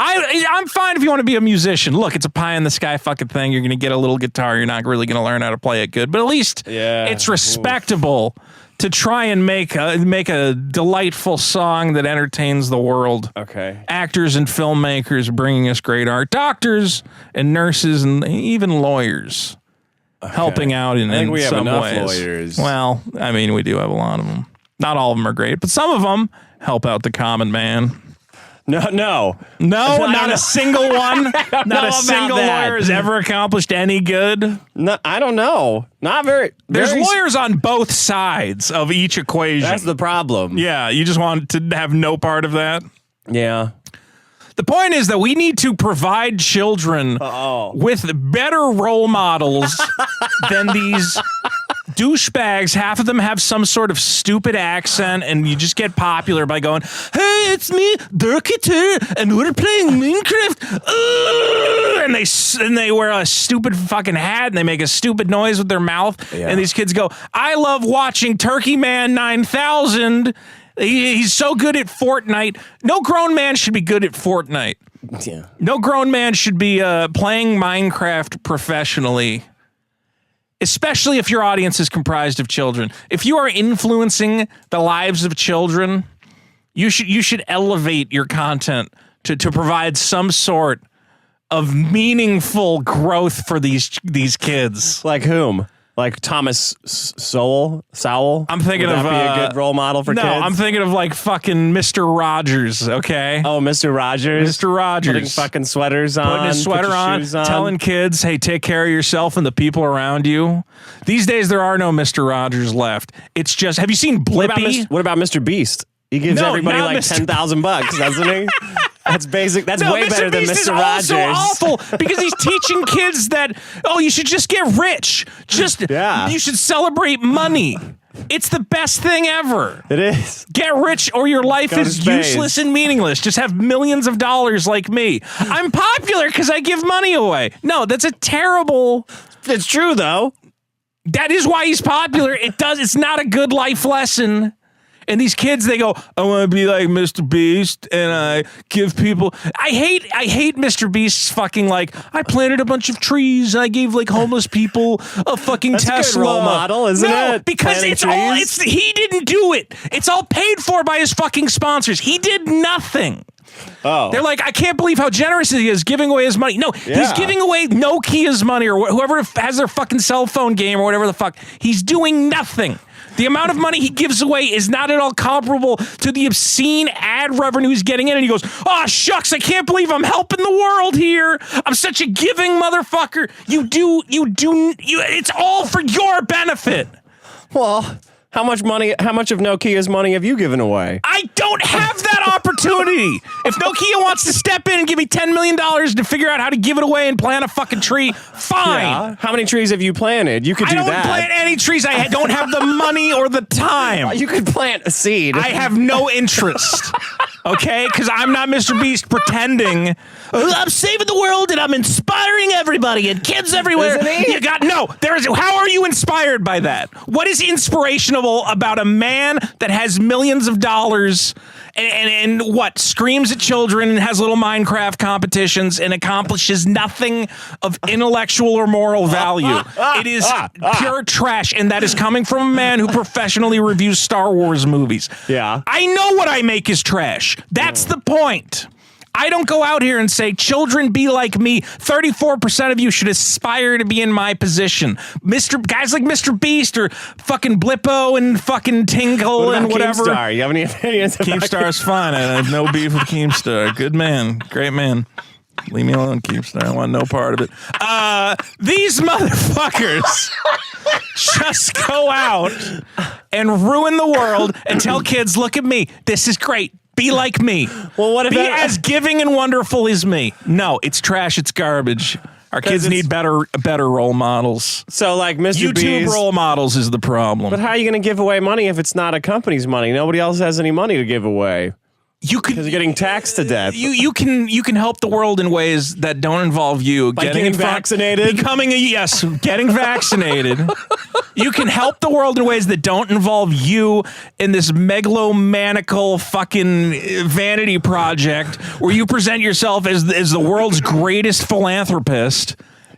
I'm fine if you want to be a musician. Look, it's a pie in the sky fucking thing. You're going to get a little guitar. You're not really going to learn how to play it good. But at least it's respectable to try and make a delightful song that entertains the world. Okay. Actors and filmmakers bringing us great art. Doctors and nurses and even lawyers helping out in we have some enough ways. lawyers. Well, I mean, we do have a lot of them. Not all of them are great, but some of them help out the common man. No, not a single one. Not a single that. lawyer has ever accomplished any good. No, I don't know. Not very. There's lawyers on both sides of each equation. That's the problem. Yeah, you just want to have no part of that. Yeah. The point is that we need to provide children with better role models than these douchebags. Half of them have some sort of stupid accent, and you just get popular by going, "Hey, it's me, Dirk-Eater, and we're playing Minecraft." And they wear a stupid fucking hat, and they make a stupid noise with their mouth. Yeah. And these kids go, "I love watching Turkey Man 9000. He's so good at Fortnite." No grown man should be good at Fortnite. Yeah. No grown man should be playing Minecraft professionally, especially if your audience is comprised of children. If you are influencing the lives of children, you should elevate your content to provide some sort of meaningful growth for these kids. Like whom? Like Thomas Sowell? I'm thinking Would of that be a good role model for kids? No, I'm thinking of like fucking Mr. Rogers, okay? Oh, Mr. Rogers. Mr. Rogers. Putting fucking sweaters on. Putting his sweater on, shoes on, telling kids, hey, take care of yourself and the people around you. These days, there are no Mr. Rogers left. It's just, have you seen Blippi? What about Mr. Beast? He gives everybody like $10,000, doesn't he? That's basic. That's way Mr. better than Beast Mr. is Rogers. Also awful because he's teaching kids that, you should just get rich. You should celebrate money. It's the best thing ever. It is. Get rich or your life is useless and meaningless. Just have millions of dollars like me. I'm popular because I give money away. No, that's a terrible... It's true, though. That is why he's popular. It's not a good life lesson. And these kids, they go, I want to be like Mr. Beast, and I give people... I hate Mr. Beast's fucking like, I planted a bunch of trees, and I gave like homeless people a fucking That's Tesla. A good role model, isn't it? Because he didn't do it. It's all paid for by his fucking sponsors. He did nothing. Oh. They're like, I can't believe how generous he is giving away his money. No, he's giving away Nokia's money or whoever has their fucking cell phone game or whatever the fuck. He's doing nothing. The amount of money he gives away is not at all comparable to the obscene ad revenue he's getting in. And he goes, oh, shucks, I can't believe I'm helping the world here. I'm such a giving motherfucker. It's all for your benefit. Well, how much of Nokia's money have you given away? I don't have that opportunity. If Nokia wants to step in and give me $10 million to figure out how to give it away and plant a fucking tree, fine. Yeah. How many trees have you planted? You could do that. I don't plant any trees. I don't have the money or the time. You could plant a seed. I have no interest. Okay? Because I'm not Mr. Beast pretending, I'm saving the world and I'm inspiring everybody and kids everywhere. Isn't he? How are you inspired by that? What is inspirational about a man that has millions of dollars and what screams at children and has little Minecraft competitions and accomplishes nothing of intellectual or moral value? It is pure trash, and that is coming from a man who professionally reviews Star Wars movies. Yeah. I know what I make is trash. That's the point. I don't go out here and say, children, be like me. 34% of you should aspire to be in my position. Guys like Mr. Beast or fucking Blippo and fucking Tinkle and whatever. Keemstar? You have any opinions about Keemstar is fine. I have no beef with Keemstar. Good man. Great man. Leave me alone, Keemstar. I want no part of it. These motherfuckers just go out and ruin the world and tell kids, look at me. This is great. Be like me. Well, what if be as giving and wonderful as me? No, it's trash. It's garbage. Our kids need better role models. So, like Mr. YouTube Beast, role models is the problem. But how are you going to give away money if it's not a company's money? Nobody else has any money to give away. Because you're getting taxed to death. You can help the world in ways that don't involve you. By getting vaccinated? Getting vaccinated. You can help the world in ways that don't involve you in this megalomaniacal fucking vanity project where you present yourself as the world's greatest philanthropist,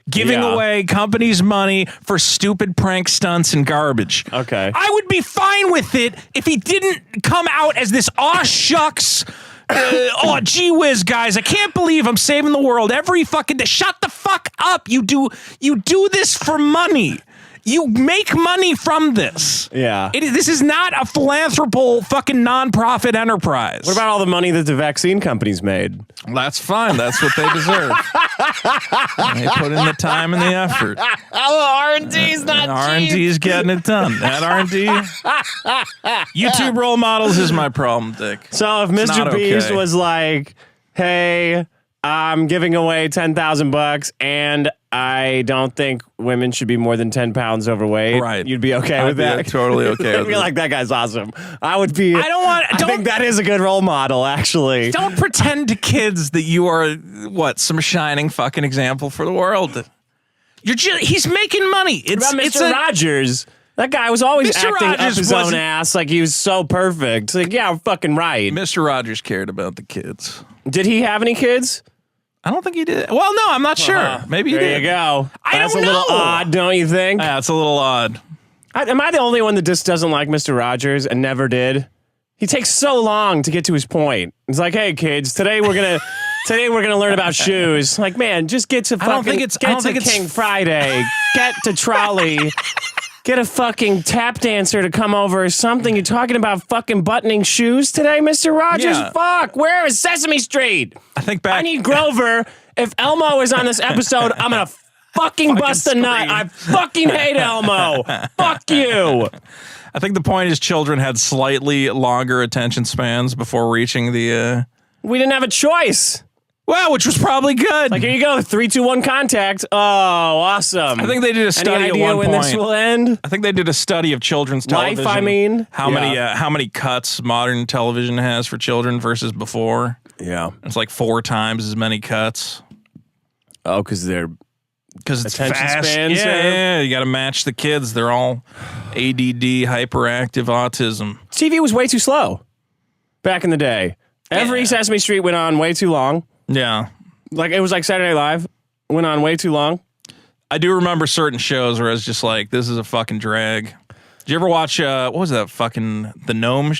giving away companies' money for stupid prank stunts and garbage. Okay. I would be fine with it if he didn't come out as this, aw shucks, gee whiz, guys, I can't believe I'm saving the world every fucking day. Shut the fuck up. You do this for money. You make money from this. Yeah. This is not a philanthropical fucking nonprofit enterprise. What about all the money that the vaccine companies made? That's fine. That's what they deserve. They put in the time and the effort. R&D's not R&D's getting it done. That R&D. YouTube role models is my problem, Dick. So if Mr. Beast was like, hey, I'm giving away $10,000 and I don't think women should be more than 10 pounds overweight. Right. You'd be okay with that? Totally okay with I'd be like, that guy's awesome. I would be. I think that is a good role model, actually. Don't pretend to kids that you are, some shining fucking example for the world. He's making money. It's about Mr. Rogers. That guy was always Mr. acting Rogers up his own ass like he was so perfect. It's like, yeah, I'm fucking right. Mr. Rogers cared about the kids. Did he have any kids? I don't think he did. Well, no, I'm not sure. Maybe he did. There you go. That's a little odd, don't you think? Yeah, it's a little odd. Am I the only one that just doesn't like Mr. Rogers and never did? He takes so long to get to his point. It's like, hey, kids, today we're gonna learn about shoes. Like, man, just get to King Friday. Get to Trolley. Get a fucking tap dancer to come over or something. You're talking about fucking buttoning shoes today, Mr. Rogers? Yeah. Fuck, where is Sesame Street? I need Grover. If Elmo is on this episode, I'm gonna fucking bust a nut. I fucking hate Elmo. Fuck you. I think the point is children had slightly longer attention spans before reaching the... We didn't have a choice. Well, which was probably good. Like, here you go, 3, 2, 1 contact. Oh, awesome. I think they did a study Any idea at one when point. this will end? I think they did a study of children's television. Life, I mean. How many cuts modern television has for children versus before. Yeah. It's like 4 times as many cuts. Oh, because it's attention fast. spans. Yeah, you got to match the kids. They're all ADD, hyperactive autism. TV was way too slow back in the day. Every Sesame Street went on way too long. Yeah. Like, it was like Saturday Night Live. Went on way too long. I do remember certain shows where I was just like, this is a fucking drag. Did you ever watch, what was that fucking, the gnome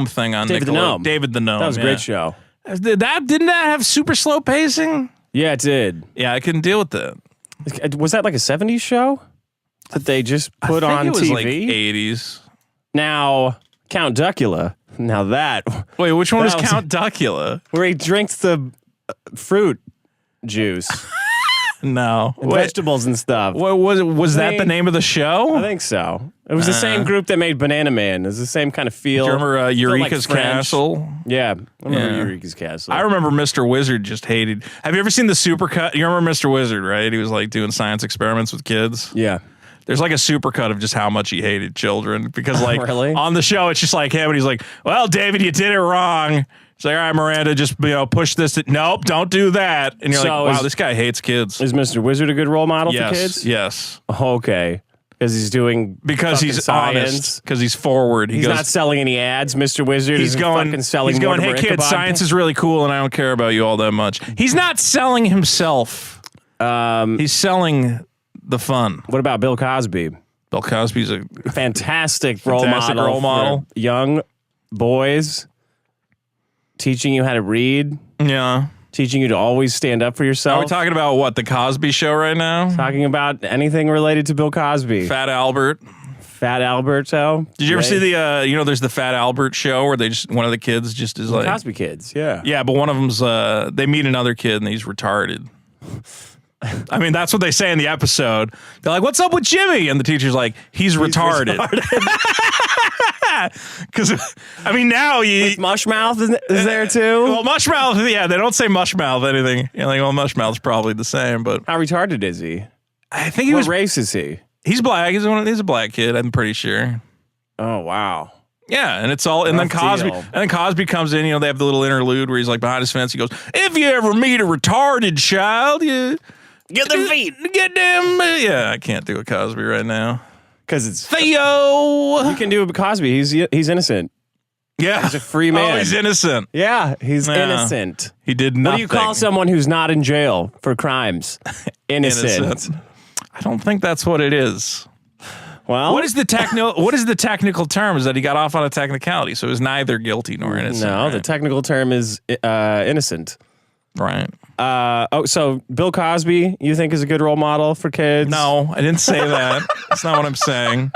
thing on David the Nickelodeon? Gnome. David the Gnome. That was a great show. Didn't that have super slow pacing? Yeah, it did. Yeah, I couldn't deal with that. Was that like a 70s show that they just put on it was TV? like 80s. Now, Count Duckula. Now that. Wait, which one was Count Duckula? Where he drinks the fruit juice. No. And vegetables and stuff. What was that the name of the show? I think so. It was the same group that made Banana Man. It was the same kind of feel. Do you remember Eureka's Castle? Yeah. I remember Eureka's Castle. I remember Mr. Wizard just hated. Have you ever seen the Supercut? You remember Mr. Wizard, right? He was like doing science experiments with kids. Yeah. There's like a supercut of just how much he hated children because like really? On the show, it's just like him and he's like, well, David, you did it wrong. It's like, all right, Miranda, just push this. Nope, don't do that. And you're like, wow, this guy hates kids. Is Mr. Wizard a good role model for kids? Yes. Okay. Because he's doing he's science. Honest. Because he's forward. He's not selling any ads. Mr. Wizard he's going, fucking selling. He's going, hey kids, science is really cool, and I don't care about you all that much. He's not selling himself. He's selling the fun. What about Bill Cosby? Bill Cosby's a fantastic role model for young boys. Teaching you how to read. Yeah. Teaching you to always stand up for yourself. Are we talking about what, the Cosby Show right now? Talking about anything related to Bill Cosby. Fat Albert. Fat Alberto. Did you ever see the, there's the Fat Albert show where one of the kids just is like. Cosby kids, yeah. Yeah, but one of them's, they meet another kid and he's retarded. I mean, that's what they say in the episode. They're like, what's up with Jimmy? And the teacher's like, he's retarded. Because, I mean, now With Mushmouth is there too? Well, Mushmouth, yeah, they don't say Mushmouth anything. You're like, well, Mushmouth's probably the same, but. How retarded is he? I think What race is he? He's black. He's a black kid, I'm pretty sure. Oh, wow. Yeah, and it's all, and then Cosby comes in, they have the little interlude where he's like behind his fence. He goes, if you ever meet a retarded child, you get their feet. Get them. Yeah, I can't do a Cosby right now. Because it's Theo. You can do a Cosby. He's innocent. Yeah. He's a free man. Oh, he's innocent. Yeah, he's innocent. He did nothing. What do you call someone who's not in jail for crimes? Innocent. I don't think that's what it is. Well, what is the technical term? Is that he got off on a technicality, so it was neither guilty nor innocent. No, right? The technical term is innocent. Right. So Bill Cosby, you think is a good role model for kids? No, I didn't say that. That's not what I'm saying.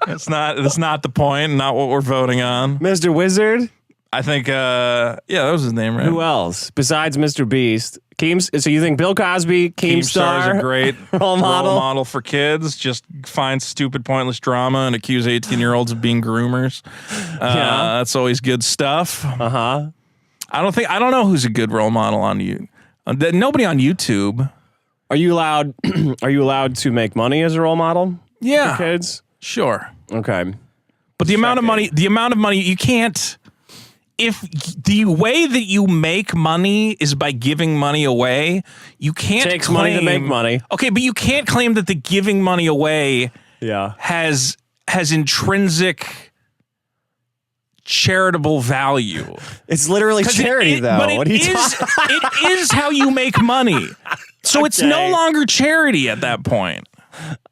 That's not the point. Not what we're voting on. Mr. Wizard. I think. Yeah, that was his name, right? Who else besides Mr. Beast? So you think Bill Cosby, Keemstar is a great role model for kids? Just find stupid, pointless drama and accuse 18-year-olds of being groomers. That's always good stuff. Uh-huh. I don't know who's a good role model on you. Nobody on YouTube. Are you allowed? Are you allowed to make money as a role model? Yeah, for kids. Sure. Okay. But the amount of money you can't. If the way that you make money is by giving money away, you can't. Takes money to make money. Okay, but you can't claim that the giving money away has intrinsic charitable value. It's literally charity, though. But what are you talking? It is how you make money. So it's no longer charity at that point.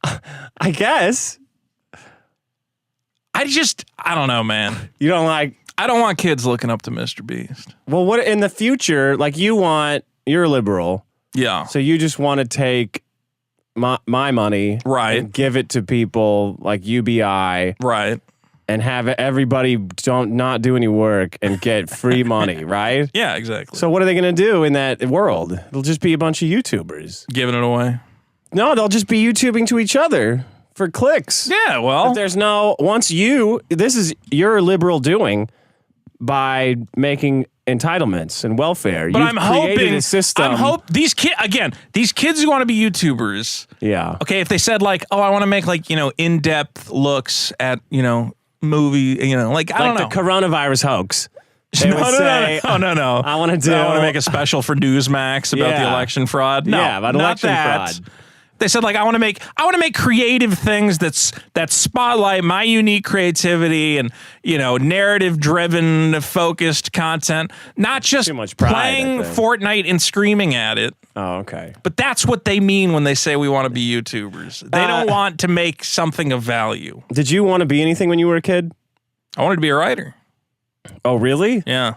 I guess. I don't know, man. You don't like. I don't want kids looking up to Mr. Beast. Well, what in the future? Like you're liberal. Yeah. So you just want to take my money, right, and give it to people like UBI, right, and have everybody not do any work and get free money, right? Yeah, exactly. So what are they going to do in that world? It'll just be a bunch of YouTubers giving it away. No, they'll just be YouTubing to each other for clicks. Yeah, well, if there's no this is your liberal doing by making entitlements and welfare. But I'm hoping a system. These kids who want to be YouTubers. Yeah. Okay, if they said like, oh, I want to make like, in-depth looks at, movie, like I don't know. The coronavirus hoax. No. I want to make a special for Newsmax about the election fraud. No, about election fraud. They said like I want to make creative things that spotlight my unique creativity and narrative driven focused content, not just too much pride, playing Fortnite and screaming at it. Oh, okay. But that's what they mean when they say we want to be YouTubers. They don't want to make something of value. Did you want to be anything when you were a kid? I wanted to be a writer. Oh, really? Yeah.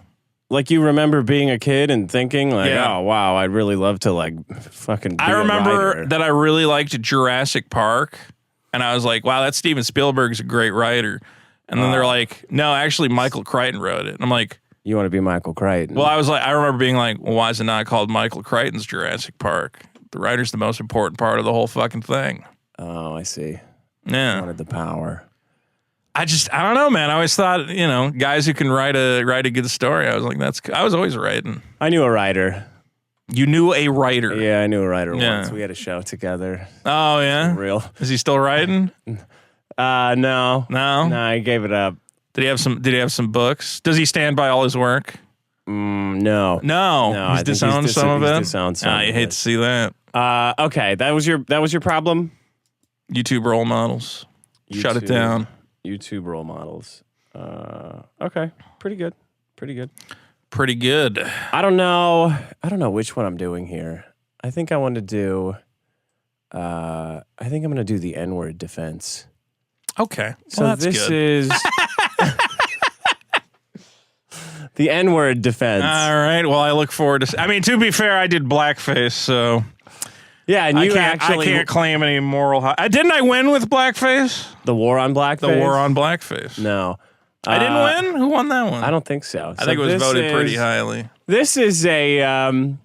Like you remember being a kid and thinking like, oh, wow, I'd really love to like fucking be I remember a writer. that I really liked Jurassic Park. And I was like, wow, that Steven Spielberg's a great writer. And then they're like, no, actually Michael Crichton wrote it. And I'm like, you want to be Michael Crichton? Well, I remember being like, well, why is it not called Michael Crichton's Jurassic Park? The writer's the most important part of the whole fucking thing. Oh, I see. Yeah. I wanted the power. I don't know, man. I always thought, guys who can write a good story. I was like, I was always writing. I knew a writer. You knew a writer? Yeah, I knew a writer once. We had a show together. Oh, yeah? Real. Is he still writing? No. No? No, he gave it up. Did he have some books? Does he stand by all his work? No. He's disowned some of it. Disowned some you hate to see that. Okay, that was your problem. YouTube role models. Shut it down. YouTube role models. Okay, pretty good. I don't know which one I'm doing here. I think I want to do. I think I'm going to do the N-word defense. Okay, so that's this good. is the N-word defense. All right. Well, I look forward to. I mean, to be fair, I did blackface, so. Yeah, and I can't claim any moral high. Didn't I win with blackface? The war on blackface? No. I didn't win? Who won that one? I don't think so. I think it was voted pretty highly. This is a...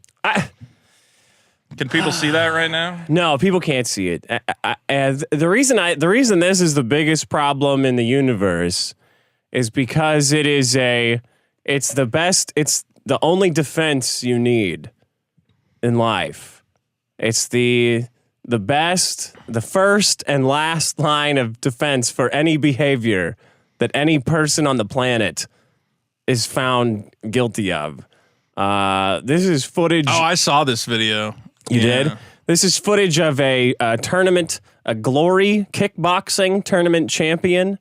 Can people see that right now? No, people can't see it. The reason this is the biggest problem in the universe is because it's the best, it's the only defense you need in life. It's the best, the first and last line of defense for any behavior that any person on the planet is found guilty of. This is footage. Oh, I saw this video. You did? This is footage of a tournament, a Glory kickboxing tournament champion,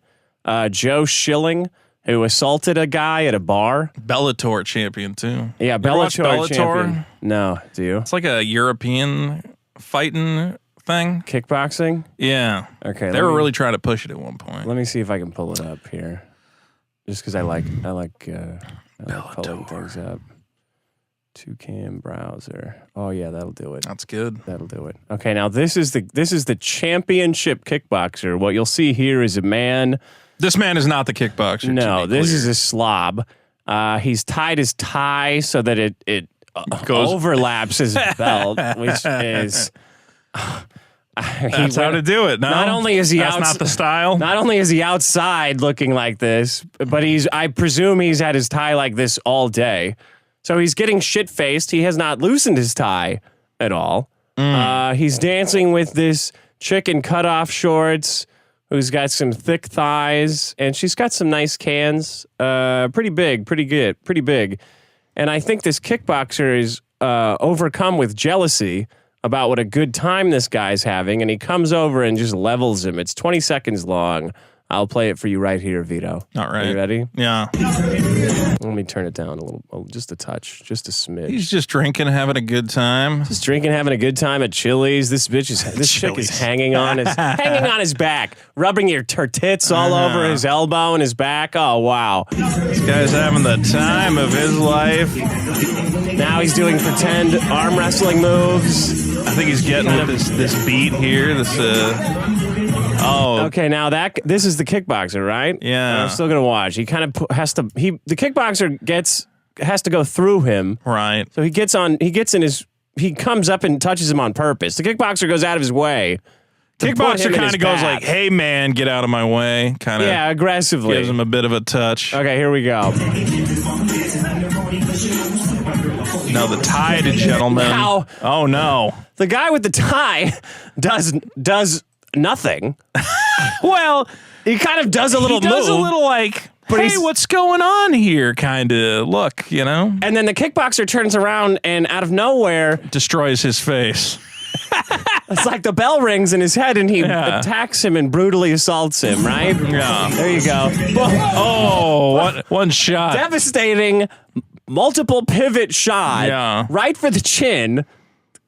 Joe Schilling, who assaulted a guy at a bar. Bellator champion, too. Yeah, Bellator champion. No, do you? It's like a European fighting thing. Kickboxing? Yeah. Okay. They were really trying to push it at one point. Let me see if I can pull it up here. Just because I like pulling things up. 2cam browser. Oh yeah, that'll do it. That's good. That'll do it. Okay, now this is the championship kickboxer. What you'll see here is a man. This man is not the kickboxer. No, this is a slob. He's tied his tie so that it overlaps his belt, which is. That's how to do it. No? Not only is he That's not the style. Not only is he outside looking like this, but I presume he's had his tie like this all day. So he's getting shit-faced. He has not loosened his tie at all. He's dancing with this chick in cutoff shorts who's got some thick thighs, and she's got some nice cans. Pretty big, pretty good, pretty big. And I think this kickboxer is overcome with jealousy about what a good time this guy's having, and he comes over and just levels him. It's 20 seconds long. I'll play it for you right here, Vito. All right. Are you ready? Yeah. Let me turn it down a little, just a touch, just a smidge. He's just drinking, having a good time. Just drinking, having a good time at Chili's. This chick is hanging on his back, rubbing her tits all over his elbow and his back. Oh wow, this guy's having the time of his life. Now he's doing pretend arm wrestling moves. I think he's getting this beat here. Okay, now this is the kickboxer, right? Yeah. I'm still gonna watch. He kind of has to. The kickboxer has to go through him. Right. So he comes up and touches him on purpose. The kickboxer goes out of his way. Kickboxer kind of goes like, "Hey man, get out of my way." Kind of. Yeah, aggressively. Gives him a bit of a touch. Okay, here we go. No, the tied gentleman. Now, oh no. The guy with the tie does nothing. Well, he kind of does a little move. He does a little like, hey, what's going on here kind of look, you know? And then the kickboxer turns around and out of nowhere destroys his face. It's like the bell rings in his head and he attacks him and brutally assaults him, right? Yeah. There you go. Oh, one shot. Devastating multiple pivot shot right for the chin.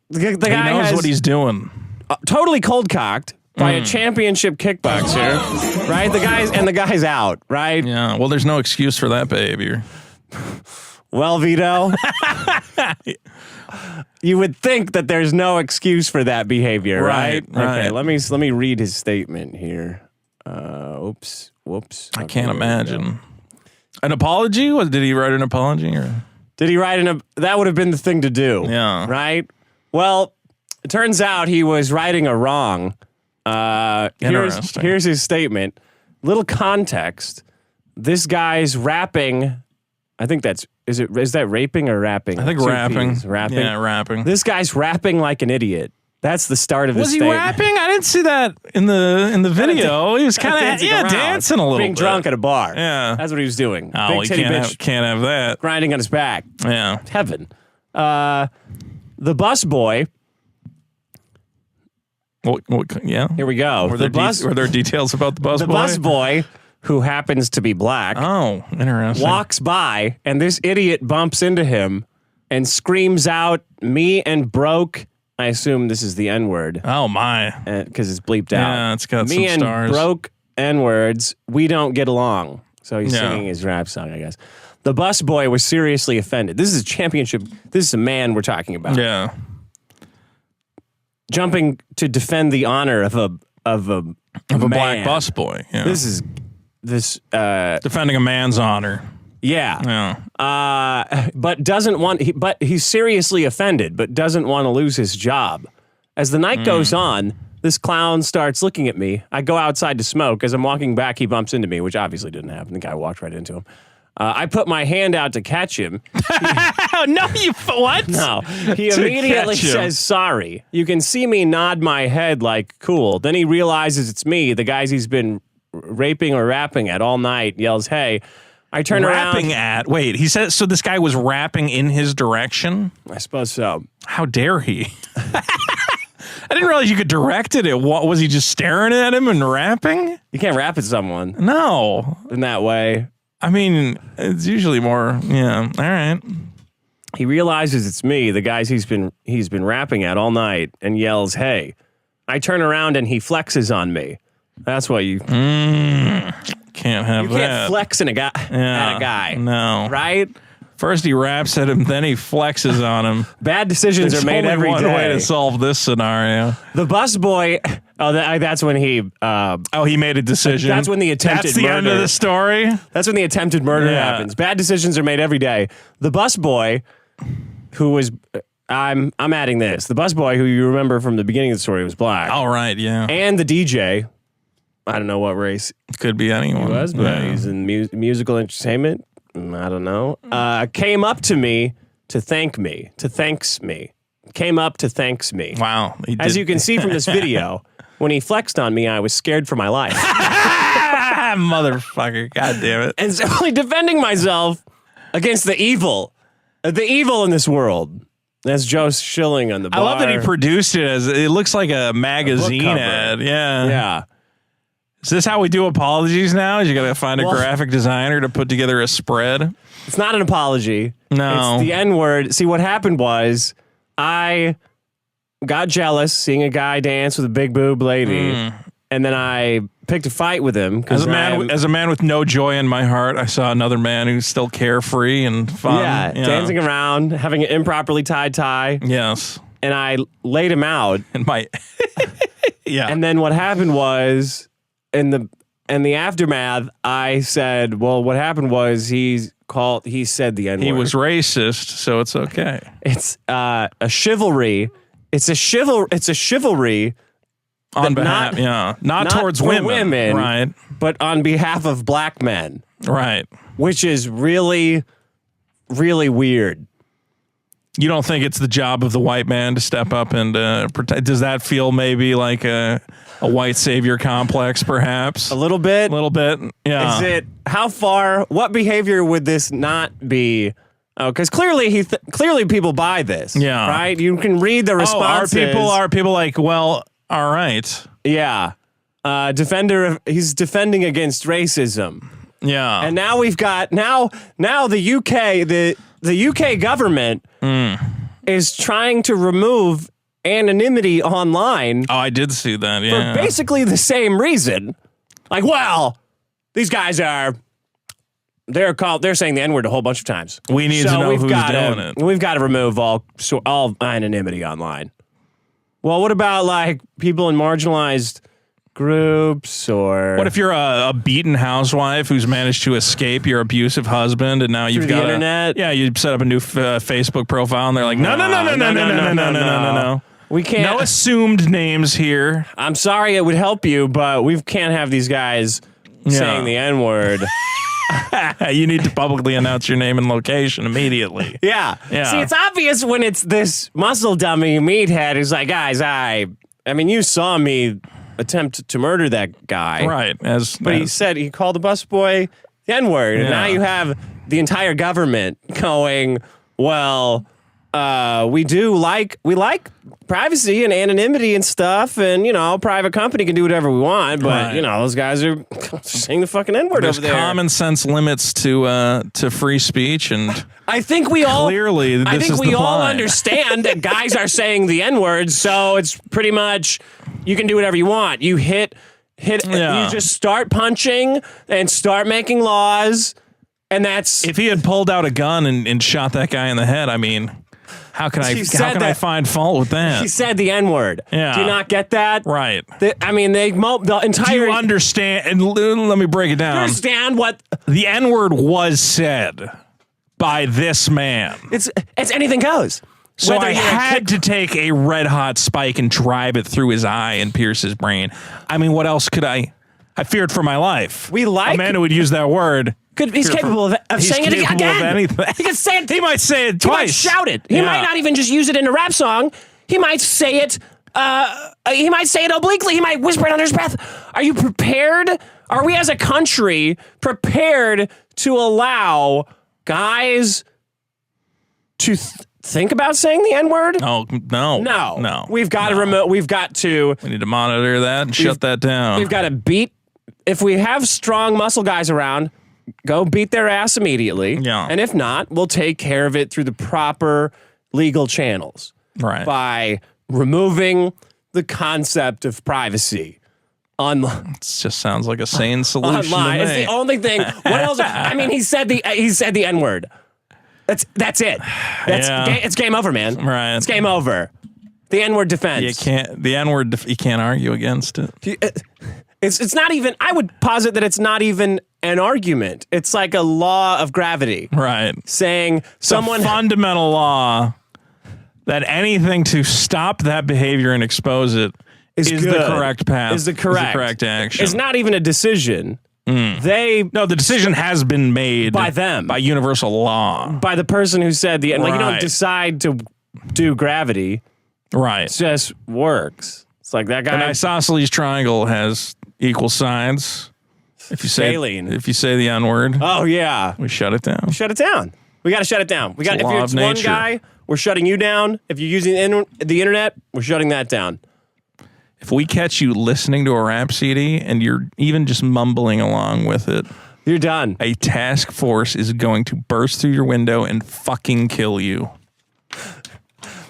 The guy knows what he's doing. Totally cold cocked by a championship kickboxer, right? The guy's out, right? Yeah. Well, there's no excuse for that behavior. Well, Vito, you would think that there's no excuse for that behavior, right? Okay. Let me read his statement here. Whoops. I can't imagine. An apology? Did he write an apology? Or? Did he write that would have been the thing to do. Yeah. Right? Well, it turns out he was writing a wrong. Here's his statement. Little context. This guy's rapping. I think is that raping or rapping? I think rapping. Rapping. Yeah, rapping. This guy's rapping like an idiot. That's the start of his statement. Was he rapping? I didn't see that in the video. He was kind of dancing a little being bit. Drunk at a bar. Yeah. That's what he was doing. Oh, Big titty bitch can't have that. grinding on his back. Yeah. Heaven. The bus boy. Yeah. Here we go. Were there details about the bus boy? The bus boy, who happens to be black, interesting, walks by, and this idiot bumps into him and screams out, "Me and broke." I assume this is the N-word. Oh, my. Because it's bleeped out. Yeah, it's got Me some stars. and broke N-words, we don't get along. So he's singing his rap song, I guess. The bus boy was seriously offended. This is a championship. This is a man we're talking about. Yeah. Jumping to defend the honor of a black bus boy. Yeah. Defending a man's honor. Yeah. But he's seriously offended, but doesn't want to lose his job. As the night goes on, this clown starts looking at me. I go outside to smoke. As I'm walking back, he bumps into me, which obviously didn't happen. The guy walked right into him. I put my hand out to catch him. No, what? No. He immediately says sorry. You can see me nod my head like, cool. Then he realizes it's me. The guys he's been raping or rapping at all night yells, hey. I turn around. Rapping at? Wait, he said, so this guy was rapping in his direction? I suppose so. How dare he? I didn't realize you could direct it. What was he just staring at him and rapping? You can't rap at someone. No. In that way. I mean, it's usually more, all right. He realizes it's me, the guys he's been rapping at all night, and yells, hey. I turn around and he flexes on me. That's what you... Can't have that. You can't flex at a guy. No. Right? First he raps at him, then he flexes on him. Bad decisions There's are made only every one day. way to solve this scenario. The busboy. Oh, that's when he. He made a decision. That's when the attempted That's the murder. end of the story. That's when the attempted murder happens. Bad decisions are made every day. The busboy, who was. I'm adding this. The busboy, who you remember from the beginning of the story, was black. All right, yeah. And the DJ. I don't know what race Could be anyone. he was, but he's in musical entertainment. I don't know. Came up to me to thank me. Came up to thanks me. Wow. As you can see from this video, when he flexed on me, I was scared for my life. Motherfucker. God damn it. And simply defending myself against the evil in this world. That's Joe Schilling on the bar. I love that he produced it as it looks like a magazine cover. ad. Yeah. Yeah. Is this how we do apologies now? Is you got to find a graphic designer to put together a spread? It's not an apology. No. It's the N-word. See, what happened was I got jealous seeing a guy dance with a big boob lady, and then I picked a fight with him. As a man with no joy in my heart, I saw another man who's still carefree and fun. Yeah, dancing around, having an improperly tied tie. Yes. And I laid him out. And my yeah. And then what happened was in the aftermath, I said, well, what happened was he said the N-word. He was racist, so it's okay. It's a chivalry. It's a chivalry On behalf, not towards for women, right? But on behalf of black men, Right. which is really, really weird. You don't think it's the job of the white man to step up and protect? Does that feel maybe like a white savior complex, perhaps? A little bit. Yeah. Is it how far? What behavior would this not be? Oh, because clearly clearly people buy this. Yeah. Right. You can read the responses. Are people like, well, all right. Yeah. He's defending against racism. Yeah. And now we've got now the UK the UK government is trying to remove anonymity online. Oh, I did see that. Yeah. For basically the same reason. Like, well, these guys they're saying the N-word a whole bunch of times. We need to know who's doing it. We've got to remove all anonymity online. Well, what about like people in marginalized groups or What if you're a beaten housewife who's managed to escape your abusive husband and now you've the got internet? You set up a new Facebook profile and they're like, no. We can't. No assumed names here. I'm sorry it would help you, but we can't have these guys saying the N-word. You need to publicly announce your name and location immediately. Yeah. See, it's obvious when it's this muscle dummy meathead who's like, guys, I mean, you saw me attempt to murder that guy. Right. But he called the busboy the N-word. And now you have the entire government going, well, we like privacy and anonymity and stuff, and private company can do whatever we want, but those guys are saying the fucking N-word over there. There's common sense limits to free speech, and I think we all clearly understand that guys are saying the N-word, so it's pretty much you can do whatever you want. You hit you just start punching and start making laws, and that's if he had pulled out a gun and shot that guy in the head, I mean, how can I find fault with that? He said the N-word. Yeah. Do you not get that? Right. The entire... Do you understand? And let me break it down. Understand what... The N-word was said by this man. It's anything goes. So I had to take a red-hot spike and drive it through his eye and pierce his brain. I mean, what else could I... I feared for my life. A man who would use that word... He's capable of saying it again. Of anything. He can say it. He might say it twice. He might shout it. He might not even just use it in a rap song. He might say it. He might say it obliquely. He might whisper it under his breath. Are you prepared? Are we as a country prepared to allow guys to think about saying the N-word? Oh, no. We've got to remote. We need to monitor that and shut that down. We've got to beat. If we have strong muscle guys around, go beat their ass immediately. Yeah. And if not, we'll take care of it through the proper legal channels. Right. By removing the concept of privacy. It just sounds like a sane solution Online. to me. It's the only thing. What else? I mean, he said the N-word. That's it. It's game over, man. Right. It's game over. The N-word defense. The N-word, you can't argue against it. It's not even, I would posit that it's not even an argument. It's like a law of gravity. Right. Saying someone... a fundamental law that anything to stop that behavior and expose it is the correct path. Is the correct action. It's not even a decision. No, the decision has been made by them. By universal law. By the person who said you don't decide to do gravity. Right. It just works. It's like that guy. An isosceles triangle has equal sides. If you say the N-word. Oh yeah. We shut it down. Shut it down. We got to shut it down. If it's one guy, we're shutting you down. If you're using the internet, we're shutting that down. If we catch you listening to a rap CD and you're even just mumbling along with it, you're done. A task force is going to burst through your window and fucking kill you.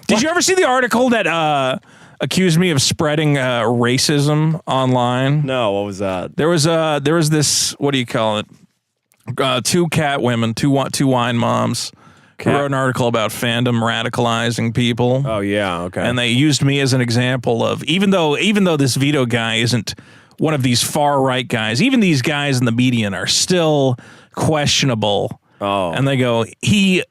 Did you ever see the article that accused me of spreading racism online? No, what was that? There was this, what do you call it? Two cat women, two wine moms. Who wrote an article about fandom radicalizing people. Oh yeah, okay. And they used me as an example of even though this Vito guy isn't one of these far right guys, even these guys in the median are still questionable. Oh. And they go, he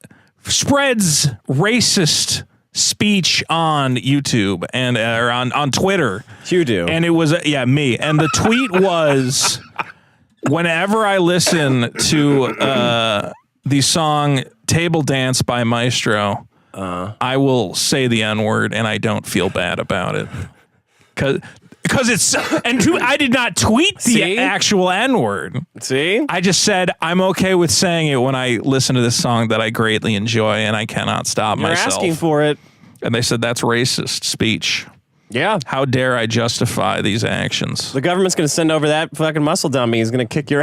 spreads racist speech on YouTube and or on Twitter. You do. And it was me. And the tweet was, whenever I listen to the song Table Dance by Maestro, I will say the N-word and I don't feel bad about it. Because it's, I did not tweet the actual N-word. See? I just said, I'm okay with saying it when I listen to this song that I greatly enjoy and I cannot stop myself. You're asking for it. And they said, that's racist speech. Yeah. How dare I justify these actions? The government's going to send over that fucking muscle dummy. He's going to kick your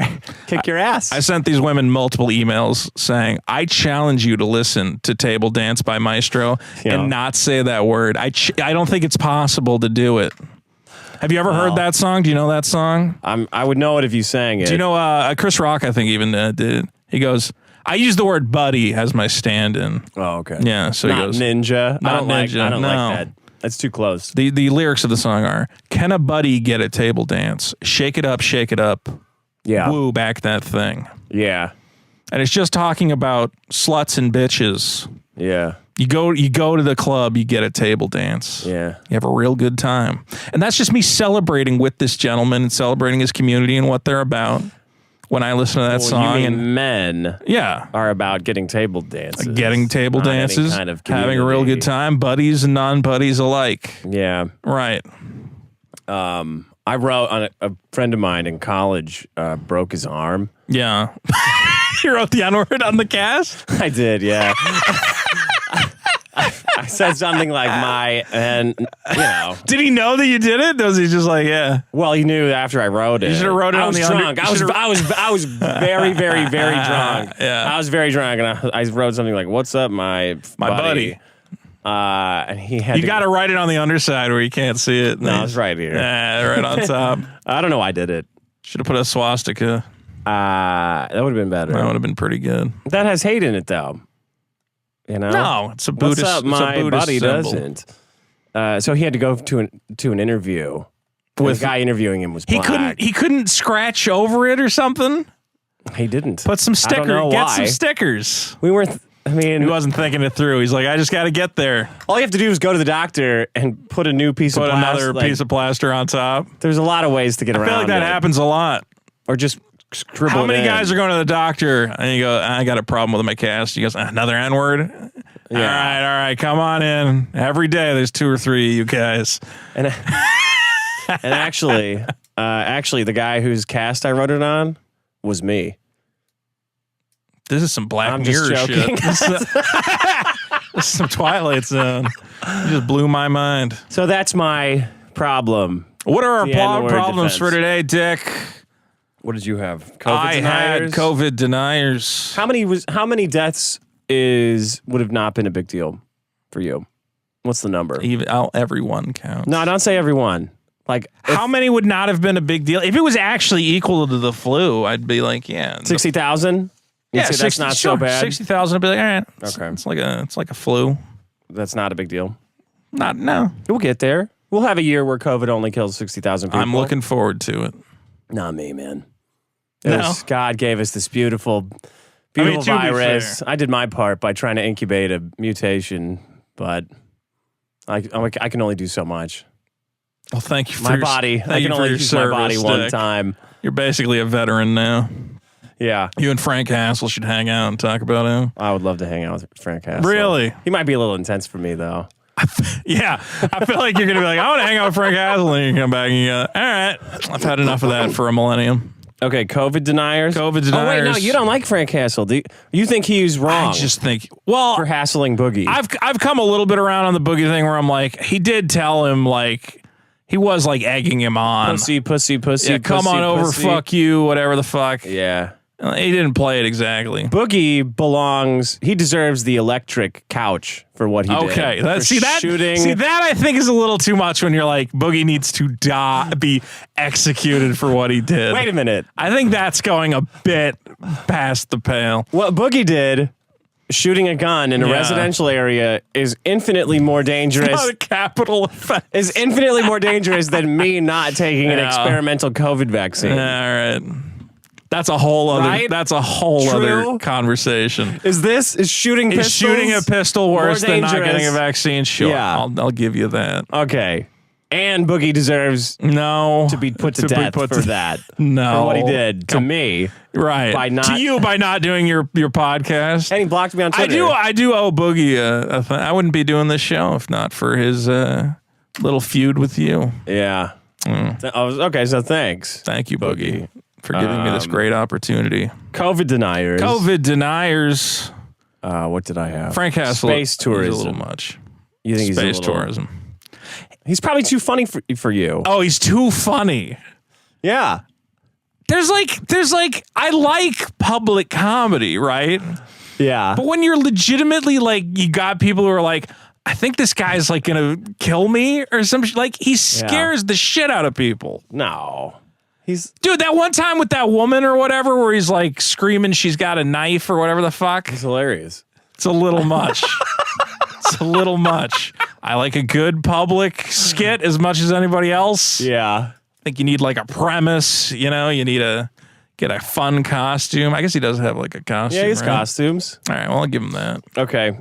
ass. I sent these women multiple emails saying, I challenge you to listen to Table Dance by Maestro and not say that word. I don't think it's possible to do it. Have you ever heard that song? Do you know that song? I would know it if you sang it. Do you know Chris Rock, I think, even did. He goes, I use the word buddy as my stand-in. Oh, okay. Yeah, so he goes. Ninja. Not ninja. I don't no. like that. That's too close. The lyrics of the song are, can a buddy get a table dance? Shake it up, yeah. Woo, back that thing. Yeah. And it's just talking about sluts and bitches. Yeah. You go to the club, you get a table dance. Yeah. You have a real good time. And that's just me celebrating with this gentleman and celebrating his community and what they're about. When I listen to that song, you mean men are about getting table dances. Getting table dances, kind of having a real good time, buddies and non-buddies alike. Yeah. Right. I wrote on a friend of mine in college broke his arm. Yeah. You wrote the N-word on the cast? I did, yeah. I said something like Did he know that you did it? Was he just like, yeah? Well, he knew after I wrote it. You should have wrote it on the drunk. I was very, very, very drunk. Yeah. I was very drunk, and I wrote something like, "What's up, my buddy?" And he had. You got to write it on the underside where you can't see it. No, it's right here. Yeah, right on top. I don't know why I did it. Should have put a swastika. That would have been better. That would have been pretty good. That has hate in it, though. You know? No, it's a Buddhist. What's up, my buddy symbol. doesn't. So he had to go to an interview. The guy interviewing him was black. He couldn't scratch over it or something. He didn't. Put some stickers. I don't know Get why. some stickers. We weren't. He wasn't thinking it through. He's like, I just got to get there. All you have to do is go to the doctor and put a new piece of plaster. Another piece of plaster on top. There's a lot of ways to get around. I feel like that happens a lot. Or just scribble. How many guys are going to the doctor and you go, I got a problem with my cast? He goes, another N-word? Yeah. All right, come on in. Every day there's 2 or 3 of you guys. And actually, the guy whose cast I wrote it on was me. This is some Black Mirror shit. This is some Twilight Zone. You just blew my mind. So that's my problem. What are our problems for today, Dick? What did you have? I had COVID deniers. How many deaths would have not been a big deal for you? What's the number? Everyone counts. No, don't say everyone. Like, how many would not have been a big deal? If it was actually equal to the flu, I'd be like, yeah. 60,000? You'd say that's not so bad. 60,000 would be like, all right. Okay. It's like a flu. That's not a big deal. No. We'll get there. We'll have a year where COVID only kills 60,000 people. I'm looking forward to it. Not me, man. No. God gave us this beautiful to virus. be fair. I did my part by trying to incubate a mutation, but I can only do so much. Well, thank you for My body. I can only use my body one time. You're basically a veteran now. Yeah. You and Frank Hassel should hang out and talk about him. I would love to hang out with Frank Hassel. Really? He might be a little intense for me, though. Yeah. I feel like you're going to be like, I want to hang out with Frank Hassel. And you come back and you go, all right. I've had enough of that for a millennium. Okay, COVID deniers. COVID deniers. Oh, wait, no, you don't like Frank Hassel. Do you think he's wrong I just think, well, for hassling Boogie? I've come a little bit around on the Boogie thing where I'm like, he did tell him, like, he was like egging him on. Pussy. Yeah, come pussy, on over, pussy. fuck you, whatever the fuck. Yeah. He didn't play it exactly. Boogie he deserves the electric couch for what he did. Okay, Shooting. See that I think is a little too much when you're like, Boogie needs to be executed for what he did. Wait a minute. I think that's going a bit past the pale. What Boogie did, shooting a gun in a residential area, is infinitely more dangerous. Not a capital offense. Is infinitely more dangerous than me not taking an experimental COVID vaccine. All right. That's a whole other. Right? That's a whole True. other conversation. Is shooting pistols? Is shooting a pistol worse than not dangerous? getting a vaccine? Sure, Yeah. I'll give you that. Okay. And Boogie deserves No, to be put to death for that. No, For what he did to me. Right. By not- to you by not doing your podcast. And he blocked me on Twitter. I do owe Boogie a thing. I wouldn't be doing this show if not for his little feud with you. Yeah. Okay, so thanks. Thank you, Boogie, for giving me this great opportunity. COVID deniers. COVID deniers. What did I have? Frank Hassel. Space tourism. He's a little much. You think he's Space a little... tourism. He's probably too funny for you. Oh, he's too funny. Yeah. There's like I like public comedy, right? Yeah. But when you're legitimately like, you got people who are like, I think this guy's like gonna kill me or some like he scares the shit out of people. No. Dude, that one time with that woman or whatever where he's like screaming she's got a knife or whatever the fuck. He's hilarious. It's a little much. It's a little much. I like a good public skit as much as anybody else. Yeah. I think you need like a premise, you know, you need to get a fun costume. I guess he does have like a costume. Yeah, he's right? costumes. All right, well, I'll give him that. Okay.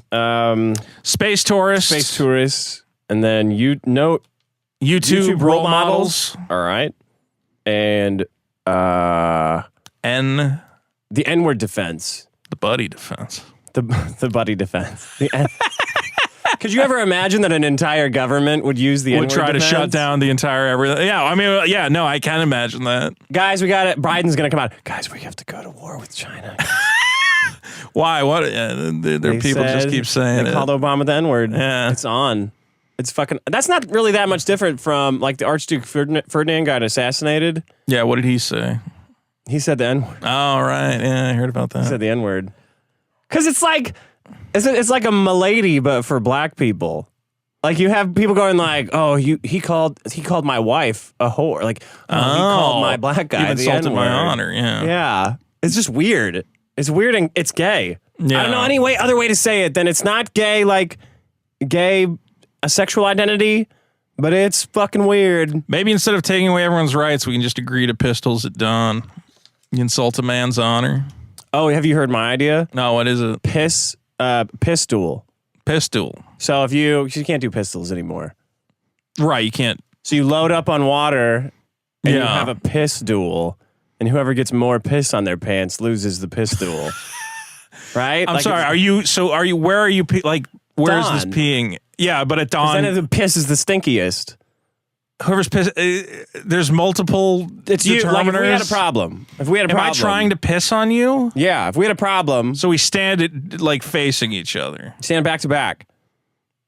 Space tourists. Space tourists. And then YouTube role models. All right. And The the N-word defense. buddy defense. The buddy defense. Could you ever imagine that an entire government would use the N-word Would try defense? to shut down the entire everything. Yeah, I mean, yeah, no, I can imagine that. Guys, we got it. Biden's going to come out. Guys, we have to go to war with China. Why? What? Their people just keep saying they it. called Obama the N-word. Yeah. It's on. It's fucking... That's not really that much different from like the Archduke Ferdinand got assassinated. Yeah, what did he say? He said the N-word. Oh, right. Yeah, I heard about that. He said the N-word. Because it's like a milady, but for black people. Like you have people going like, "Oh, he called my wife a whore." Like, he called my black guy You've the insulted N-word. my honor. Yeah. Yeah, it's just weird. It's weird and it's gay. Yeah. I don't know any other way to say it than it's not gay, like gay, a sexual identity, but it's fucking weird. Maybe instead of taking away everyone's rights, we can just agree to pistols at dawn. You insult a man's honor. Oh, have you heard my idea? No, what is it? Pistol. Pistol. So if you can't do pistols anymore. Right, you can't. So you load up on water and you Yeah. have a piss duel, and whoever gets more piss on their pants loses the piss duel. Right? I'm sorry. Where are you? Where is this Dawn. peeing? Yeah, but at dawn, Then the piss is the stinkiest. whoever's piss. There's multiple. It's you. Like if we had a determiners. problem. If we had a Am problem. I trying to piss on you? Yeah, if we had a problem, So we stand it like facing each other, stand back to back.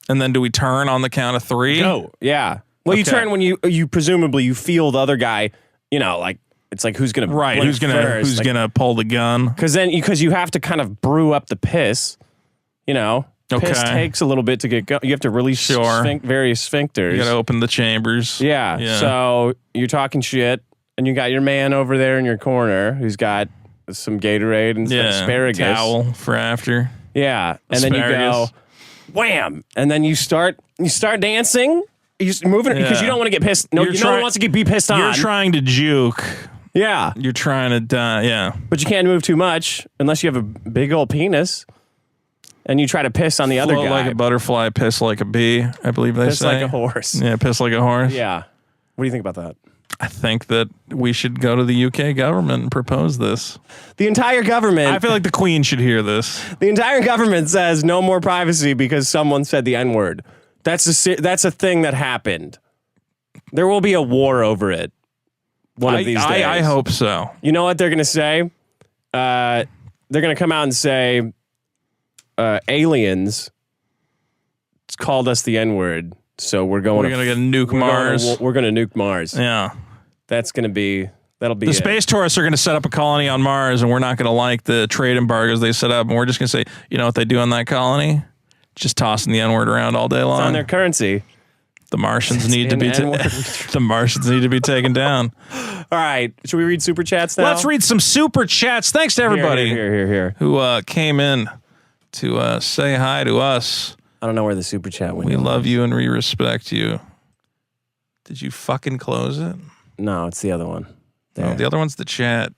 and then do we turn on the count of three? Go. Yeah. Well, you Okay. turn when you presumably you feel the other guy, like it's like who's gonna Right. blink Who's first. gonna pull the gun? Because you have to kind of brew up the piss, Piss Okay. takes a little bit to get going. You have to release Sure. various sphincters. You gotta open the chambers. Yeah. So you're talking shit, and you got your man over there in your corner who's got some Gatorade and some asparagus. Towel for after. Yeah, and then you go, wham, and then you start dancing. You're moving because you don't want to get pissed. No, no one wants to be pissed on. You're trying to juke. Yeah, you're trying to die. Yeah, but you can't move too much unless you have a big old penis. And you try to piss on the other guy. Like a butterfly, piss like a bee, I believe they say. Piss like a horse. Yeah, piss like a horse. Yeah. What do you think about that? I think that we should go to the UK government and propose this. The entire government... I feel like the Queen should hear this. The entire government says no more privacy because someone said the N-word. That's a thing that happened. There will be a war over it one of these days. I hope so. You know what they're going to say? They're going to come out and say... aliens called us the N-word, so we're going to nuke Mars. We're going to nuke Mars. Yeah. That'll be the space tourists are going to set up a colony on Mars, and we're not going to like the trade embargoes they set up, and we're just going to say, you know what they do on that colony? Just tossing the N-word around all day long. It's on their currency. The Martians need to be the Martians need to be taken down. All right, should we read super chats now? Let's read some super chats. Thanks to everybody who came in to say hi to us. I don't know where the super chat went. We love you and we respect you. Did you fucking close it? No, it's the other one. No, the other one's the chat.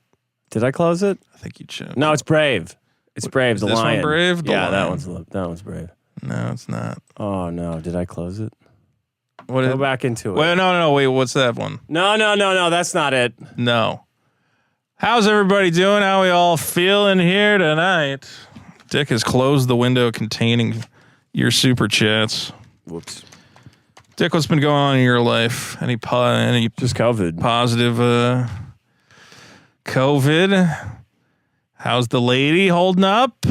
Did I close it? I think you should. No, it's Brave. It's Brave, the this lion. One Brave? The lion. That one's Brave. No, it's not. Oh no, did I close it? Go back into it. Wait, no, wait, what's that one? No, that's not it. No. How's everybody doing? How we all feeling here tonight? Dick has closed the window containing your super chats. Whoops. Dick, what's been going on in your life? Any just COVID. Positive COVID? How's the lady holding up?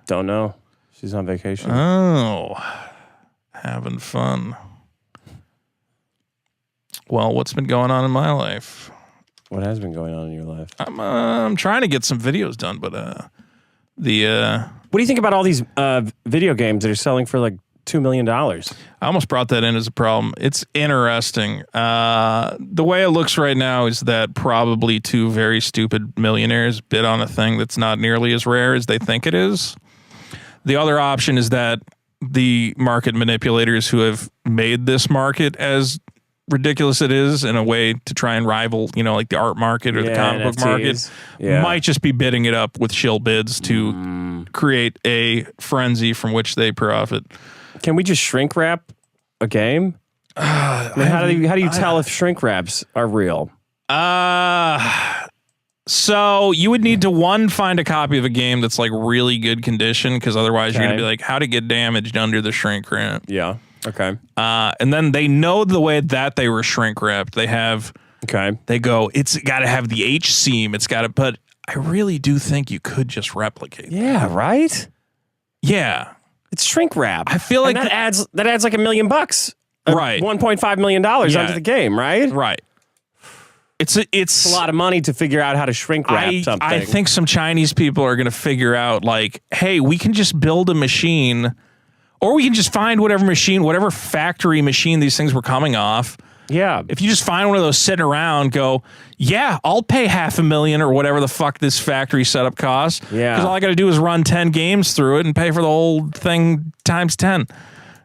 Don't know. She's on vacation. Oh, having fun. Well, what's been going on in my life? What has been going on in your life? I'm trying to get some videos done, but what do you think about all these video games that are selling for like $2 million? I almost brought that in as a problem. It's interesting. The way it looks right now is that probably two very stupid millionaires bid on a thing that's not nearly as rare as they think it is. The other option is that the market manipulators who have made this market as ridiculous it is in a way to try and rival, like the art market or the comic book market, might just be bidding it up with shill bids to create a frenzy from which they profit. Can we just shrink wrap a game? How do you tell if shrink wraps are real? So you would need to find a copy of a game that's like really good condition, because otherwise you're gonna be like, how'd it get damaged under the shrink wrap? Yeah. Okay. And then they know the way that they were shrink wrapped. They have. Okay. They go, it's got to have the H seam. It's got to. But I really do think you could just replicate. Yeah. Right. Yeah. It's shrink wrap. I feel like that adds like $1 million. Right. $1.5 million onto the game. Right. Right. It's a lot of money to figure out how to shrink wrap something. I think some Chinese people are going to figure out, like, hey, we can just build a machine, or we can just find whatever factory machine these things were coming off. Yeah. If you just find one of those sitting around, go, yeah, I'll pay $500,000 or whatever the fuck this factory setup costs. Yeah. Because all I got to do is run 10 games through it and pay for the whole thing times 10.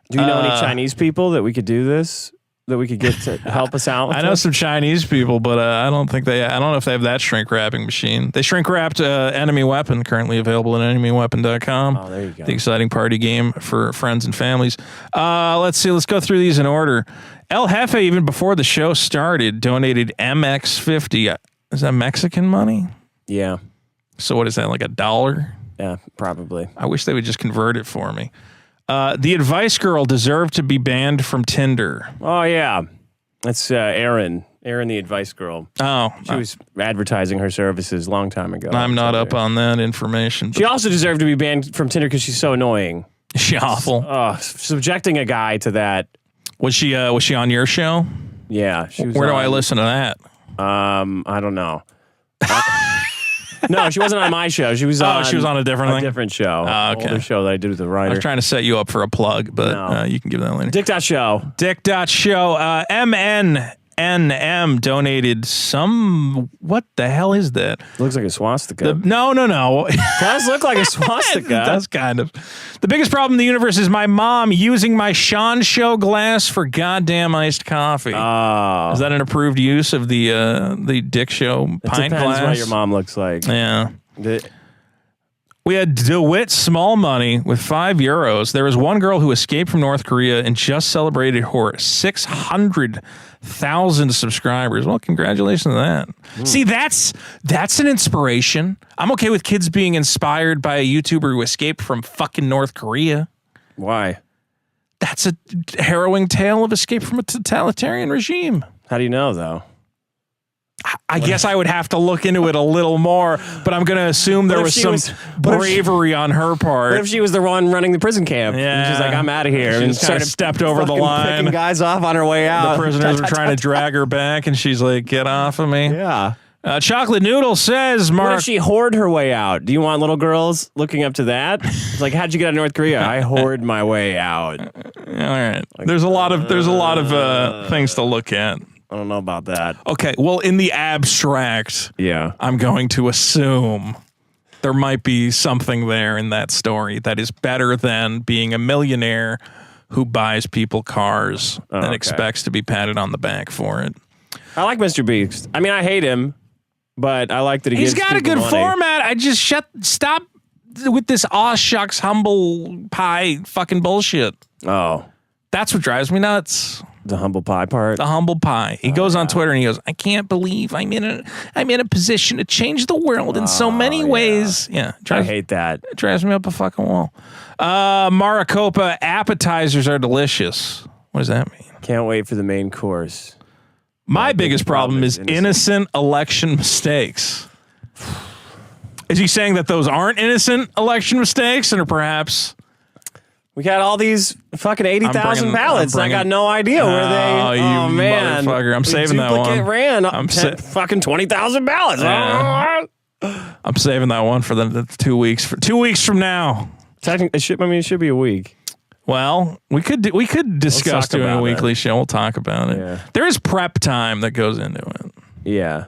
Do you know any Chinese people that we could do this? That we could get to help us out with? I know some Chinese people, but I don't know if they have that shrink wrapping machine. They shrink wrapped Enemy Weapon, currently available at enemyweapon.com. Oh, there you go. The exciting party game for friends and families. Let's see. Let's go through these in order. El Jefe, even before the show started, donated MX50. Is that Mexican money? Yeah. So what is that, like $1? Yeah, probably. I wish they would just convert it for me. The advice girl deserved to be banned from Tinder. Oh, yeah. That's Erin. Erin, the advice girl. Oh. She was advertising her services a long time ago. I'm not up on that information. She also deserved to be banned from Tinder because she's so annoying. She awful. Subjecting a guy to that. Was she on your show? Yeah. She was Where do I listen to that? I don't know. No, she wasn't on my show. She was on. She was on a different show. Okay. Older show that I did with the writer. I was trying to set you up for a plug, but you can give that later. Dick.show. Dick.show. MN NM donated some. What the hell is that? Looks like a swastika. No. It does look like a swastika. It does kind of. The biggest problem in the universe is my mom using my Sean Show glass for goddamn iced coffee. Oh. Is that an approved use of the Dick Show pint Depends glass? what your mom looks like. Yeah. We had DeWitt Small Money with €5. There was one girl who escaped from North Korea and just celebrated her 600,000 subscribers. Well, congratulations on that. See, that's an inspiration. I'm okay with kids being inspired by a YouTuber who escaped from fucking North Korea. Why? That's a harrowing tale of escape from a totalitarian regime. How do you know, though? I guess I would have to look into it a little more, but I'm going to assume there was some bravery on her part. What if she was the one running the prison camp? Yeah. And she's like, I'm out of here. She just kind of stepped over the line. Picking guys off on her way out. The prisoners were trying to drag her back, and she's like, get off of me. Yeah. Chocolate Noodle says, Mark. What if she whored her way out? Do you want little girls looking up to that? It's like, how'd you get out of North Korea? I whored my way out. All right. There's a lot of things to look at. I don't know about that. Okay, well, in the abstract, Yeah. I'm going to assume there might be something there in that story that is better than being a millionaire who buys people cars and expects to be patted on the back for it. I like Mr. Beast. I mean, I hate him, but I like that He's got a good format. I just stop with this aw shucks humble pie fucking bullshit. Oh. That's what drives me nuts. The humble pie part. The humble pie. He goes on Twitter and he goes, I can't believe I'm in a position to change the world in so many ways. Yeah. I hate that. It drives me up a fucking wall. Maricopa appetizers are delicious. What does that mean? Can't wait for the main course. My biggest problem is innocent election mistakes. Is he saying that those aren't innocent election mistakes and are perhaps... We got all these fucking 80,000 ballots. I got no idea where they. Oh, man, motherfucker! I'm saving that one. Ran fucking 20,000 ballots. Yeah. I'm saving that one for the 2 weeks. For 2 weeks from now. Technically, it should be a week. Well, we could discuss doing a weekly show. We'll talk about it. Yeah. There is prep time that goes into it. Yeah.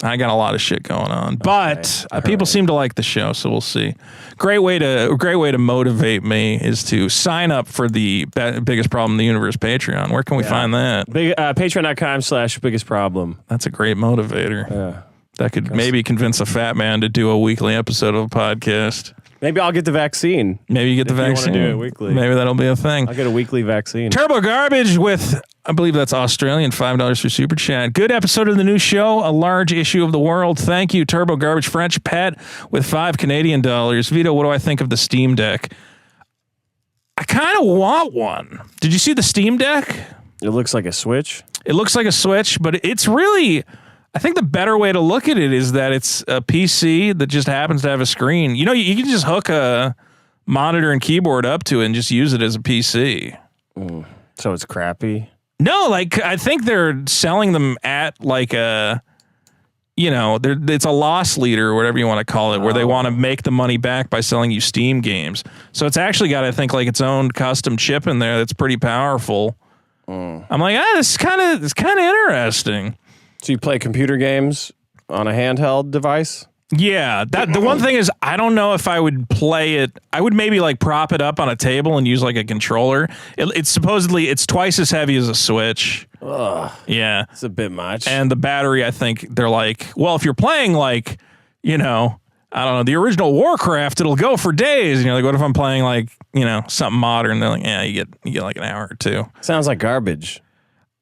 I got a lot of shit going on, but people seem to like the show, so we'll see. Great way to motivate me is to sign up for the Biggest Problem in the Universe Patreon. Where can we find that? Patreon.com/biggest problem. That's a great motivator. Yeah. That could maybe convince a fat man to do a weekly episode of a podcast. Maybe I'll get the vaccine. Maybe you get the vaccine. You want to do it weekly. Maybe that'll be a thing. I'll get a weekly vaccine. Turbo Garbage with, I believe that's Australian, $5 for Super Chat. Good episode of the new show, a large issue of the world. Thank you, Turbo Garbage. French Pet with $5 Canadian. Vito, what do I think of the Steam Deck? I kind of want one. Did you see the Steam Deck? It looks like a Switch. It looks like a Switch, but it's really... I think the better way to look at it is that it's a PC that just happens to have a screen. You know, you can just hook a monitor and keyboard up to it and just use it as a PC. So it's crappy? No, like, I think they're selling them at like a, you know, it's a loss leader or whatever you want to call it, where they want to make the money back by selling you Steam games. So it's actually got, I think, like its own custom chip in there that's pretty powerful. I'm like, it's kind of interesting. So you play computer games on a handheld device? Yeah, the one thing is I don't know if I would play it. I would maybe like prop it up on a table and use like a controller. It's supposedly it's twice as heavy as a Switch. Ugh, yeah, it's a bit much. And the battery, I think they're like, well, if you're playing like, you know, I don't know, the original Warcraft, it'll go for days. And you're like, what if I'm playing like, you know, something modern? They're like, yeah, you get like an hour or two. Sounds like garbage.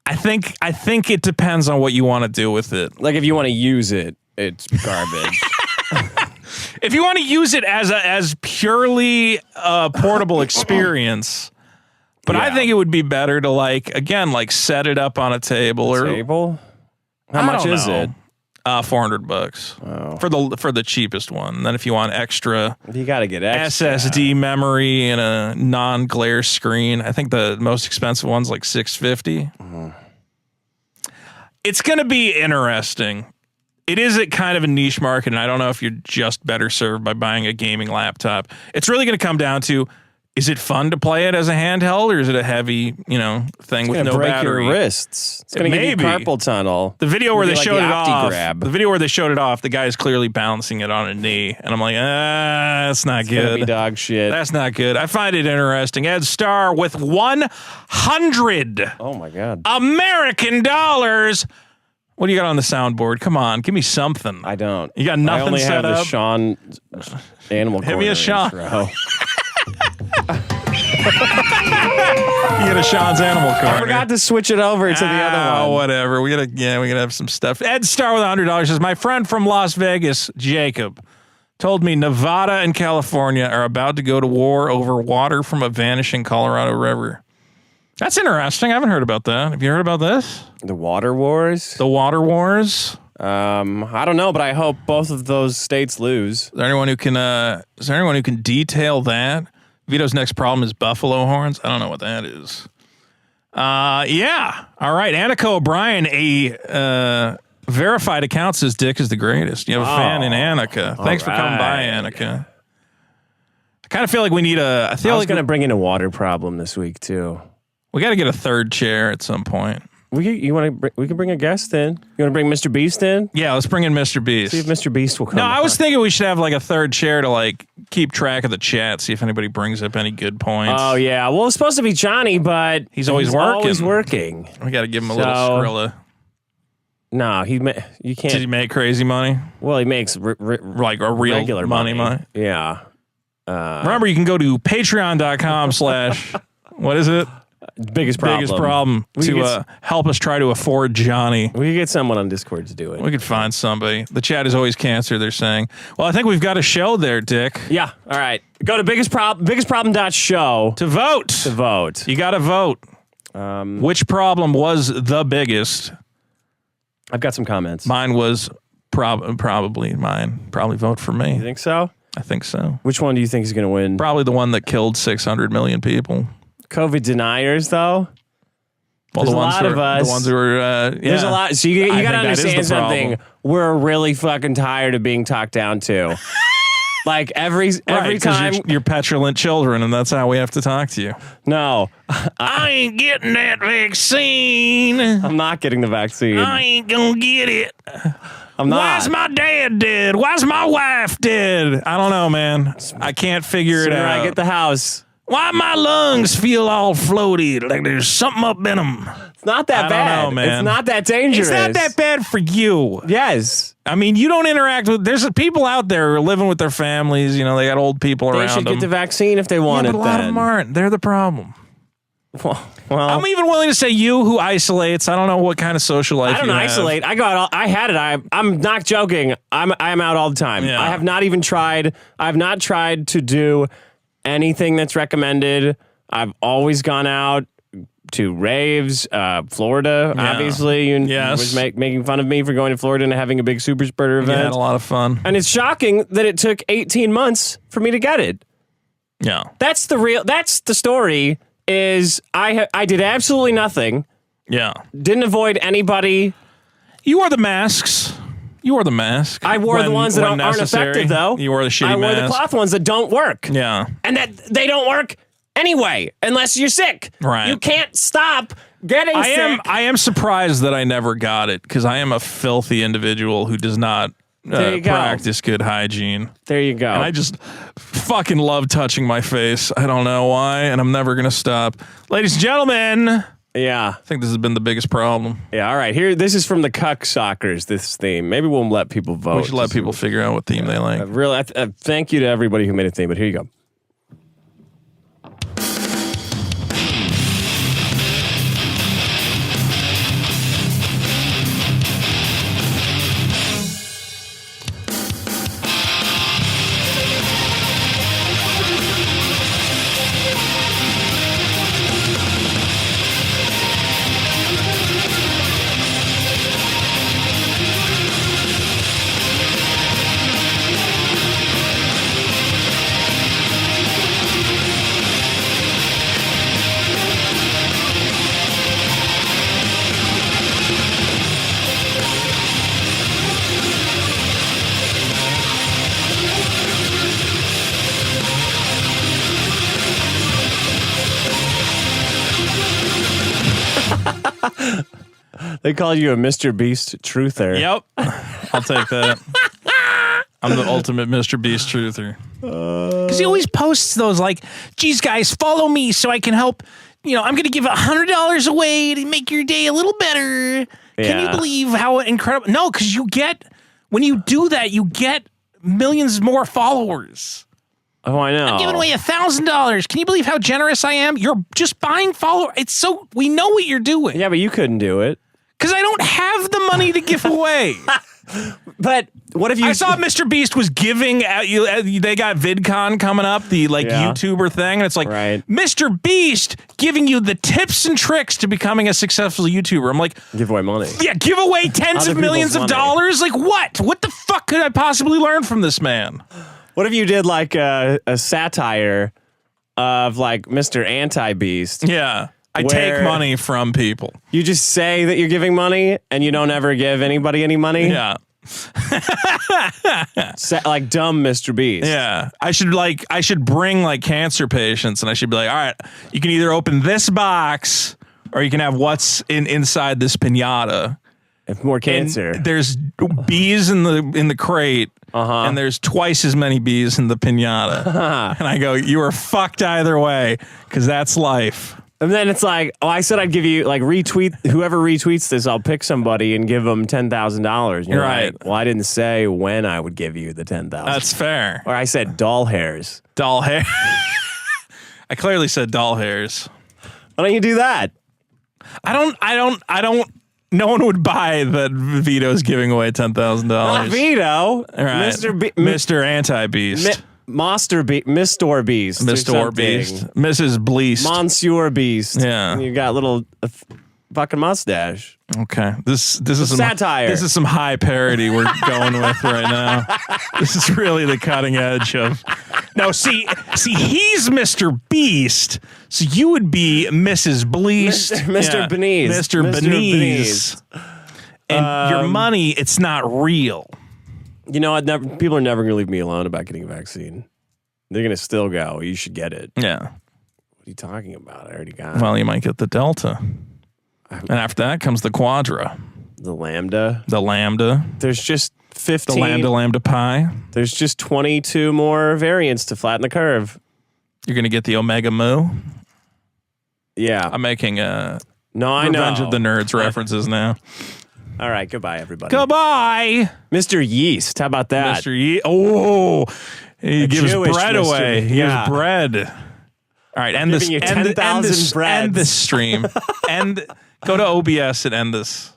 I think it depends on what you want to do with it. Like if you want to use it, it's garbage. If you want to use it as purely a portable experience, but I think it would be better to like set it up on a table table. How much is it? $400 for the cheapest one. And then if you want extra, you got to get extra SSD memory and a non-glare screen. I think the most expensive one's like $650. It's going to be interesting. It is a kind of a niche market, and I don't know if you're just better served by buying a gaming laptop. It's really going to come down to, Is it fun to play it as a handheld, or is it a heavy, thing with no break battery? Your wrists. It's going to give you carpal tunnel. The video where they showed it off. Grab. The video where they showed it off. The guy is clearly balancing it on a knee, and I'm like, that's not good. Gonna be dog shit. That's not good. I find it interesting. Ed Starr with 100. Oh my God. American dollars. What do you got on the soundboard? Come on, give me something. I don't. You got nothing I only set have up? the Sean Animal Hit me a Sean. intro. You get a Sean's Animal Corner. I forgot to switch it over to the other one. Whatever. We gotta have some stuff. Ed Starr with $100 says, my friend from Las Vegas, Jacob, told me Nevada and California are about to go to war over water from a vanishing Colorado River. That's interesting. I haven't heard about that. Have you heard about this? The water wars? The water wars? I don't know, but I hope both of those states lose. Is there anyone who can detail that? Vito's next problem is buffalo horns. I don't know what that is. Yeah. All right. Annika O'Brien, a verified account, says Dick is the greatest. You have a fan in Annika. Thanks for coming by, Annika. I kind of feel like we need I was going to bring in a water problem this week, too. We got to get a third chair at some point. We can bring a guest in. You want to bring Mr. Beast in? Yeah, let's bring in Mr. Beast. See if Mr. Beast will come. No, I was thinking we should have like a third chair to like keep track of the chat, see if anybody brings up any good points. Oh yeah, well it's supposed to be Johnny, but he's always working. We got to give him a little Skrilla. No, you can't. Did he make crazy money? Well, he makes like a real regular money. Yeah. Remember, you can go to patreon.com/ what is it? Biggest problem to help us try to afford Johnny. We could get someone on Discord to do it. We could find somebody. The chat is always cancer, they're saying. Well, I think we've got a show there, Dick. Yeah. All right. Go to biggestproblem.show to vote. To vote. You got to vote. Which problem was the biggest? I've got some comments. Mine was probably mine. Probably vote for me. You think so? I think so. Which one do you think is going to win? Probably the one that killed 600 million people. COVID deniers, though. Well, there's a lot of us. The ones who are. There's a lot. So you got to understand something. We're really fucking tired of being talked down to. Like every time you're petulant children, and that's how we have to talk to you. No, I ain't getting that vaccine. I'm not getting the vaccine. I ain't gonna get it. I'm not. Why's my dad dead? Why's my wife dead? I don't know, man. I can't figure it out. I get the house. Why my lungs feel all floaty, like there's something up in them. It's not that bad. I don't know, man. It's not that dangerous. It's not that bad for you. Yes. I mean, you don't interact with. There's people out there who are living with their families. You know, they got old people around them. They should get the vaccine if they want it. But a lot of them aren't. They're the problem. Well, I'm even willing to say you who isolates. I don't know what kind of social life. I don't you isolate. have. I got. I had it. I'm not joking. I'm out all the time. Yeah. I have not even tried. I've not tried to do anything that's recommended. I've always gone out to raves, Florida, obviously. You was making fun of me for going to Florida and having a big super spreader event. Yeah, had a lot of fun. And it's shocking that it took 18 months for me to get it. Yeah. That's the story is I did absolutely nothing. Yeah. Didn't avoid anybody. You wore the masks. You wore the mask. I wore the ones that aren't effective, though. You wore the shitty mask. I wore the cloth ones that don't work. Yeah. And that they don't work anyway, unless you're sick. Right. You can't stop getting sick. I am surprised that I never got it, because I am a filthy individual who does not practice good hygiene. There you go. And I just fucking love touching my face. I don't know why, and I'm never going to stop. Ladies and gentlemen. Yeah. I think this has been the biggest problem. Yeah, all right. This is from the Cuck Sockers, this theme. Maybe we'll let people vote. We should let people figure out what theme they like. Thank you to everybody who made a theme, but here you go. They call you a Mr. Beast truther. Yep. I'll take that. I'm the ultimate Mr. Beast truther. Because he always posts those like, geez, guys, follow me so I can help. I'm going to give $100 away to make your day a little better. Can you believe how incredible? No, because when you do that, you get millions more followers. Oh, I know. I'm giving away $1,000. Can you believe how generous I am? You're just buying followers. We know what you're doing. Yeah, but you couldn't do it. Because I don't have the money to give away. But what if you... I saw Mr. Beast was giving out you. They got VidCon coming up, the YouTuber thing, and it's like Mr. Beast giving you the tips and tricks to becoming a successful YouTuber. I'm like, give away money. Yeah, give away tens of millions of dollars. Like what? What the fuck could I possibly learn from this man? What if you did like a satire of like Mr. Anti-Beast? Yeah. I take money from people. You just say that you're giving money and you don't ever give anybody any money? Yeah. Like dumb Mr. Beast. Yeah. I should bring like cancer patients and I should be like, all right, you can either open this box or you can have what's inside this piñata. If more cancer. And there's bees in the crate. And there's twice as many bees in the piñata. And I go, you are fucked either way because that's life. And then it's like, I said I'd give you, like, whoever retweets this, I'll pick somebody and give them $10,000. You're right. Like, well, I didn't say when I would give you the $10,000. That's fair. Or I said doll hairs. Doll hair. I clearly said doll hairs. Why don't you do that? I don't. No one would buy that Vito's giving away $10,000. Not Vito. All right. Mr. Anti-Beast. Mr. Beast. Mr. Beast. Mrs. Bleast. Monsieur Beast. Yeah. And you got little fucking mustache. Okay. This is some satire. This is some high parody we're going with right now. This is really the cutting edge of. No, see, he's Mr. Beast, so you would be Mrs. Bleast. Mr. Benies. Mr. Benies. And your money, it's not real. You know, people are never going to leave me alone about getting a vaccine. They're going to still go, you should get it. Yeah. What are you talking about? I already got it. Well, you might get the Delta. And after that comes the Quadra. The Lambda. The Lambda. There's just 15. The Lambda Pi. There's just 22 more variants to flatten the curve. You're going to get the Omega Mu? Yeah. I'm making I know. Revenge of the Nerds references now. All right, goodbye, everybody. Goodbye. Mr. Yeast, how about that? Mr. Yeast. Oh, he gives bread Mr. away. He gives bread. All right, end this. End this stream. And go to OBS and end this.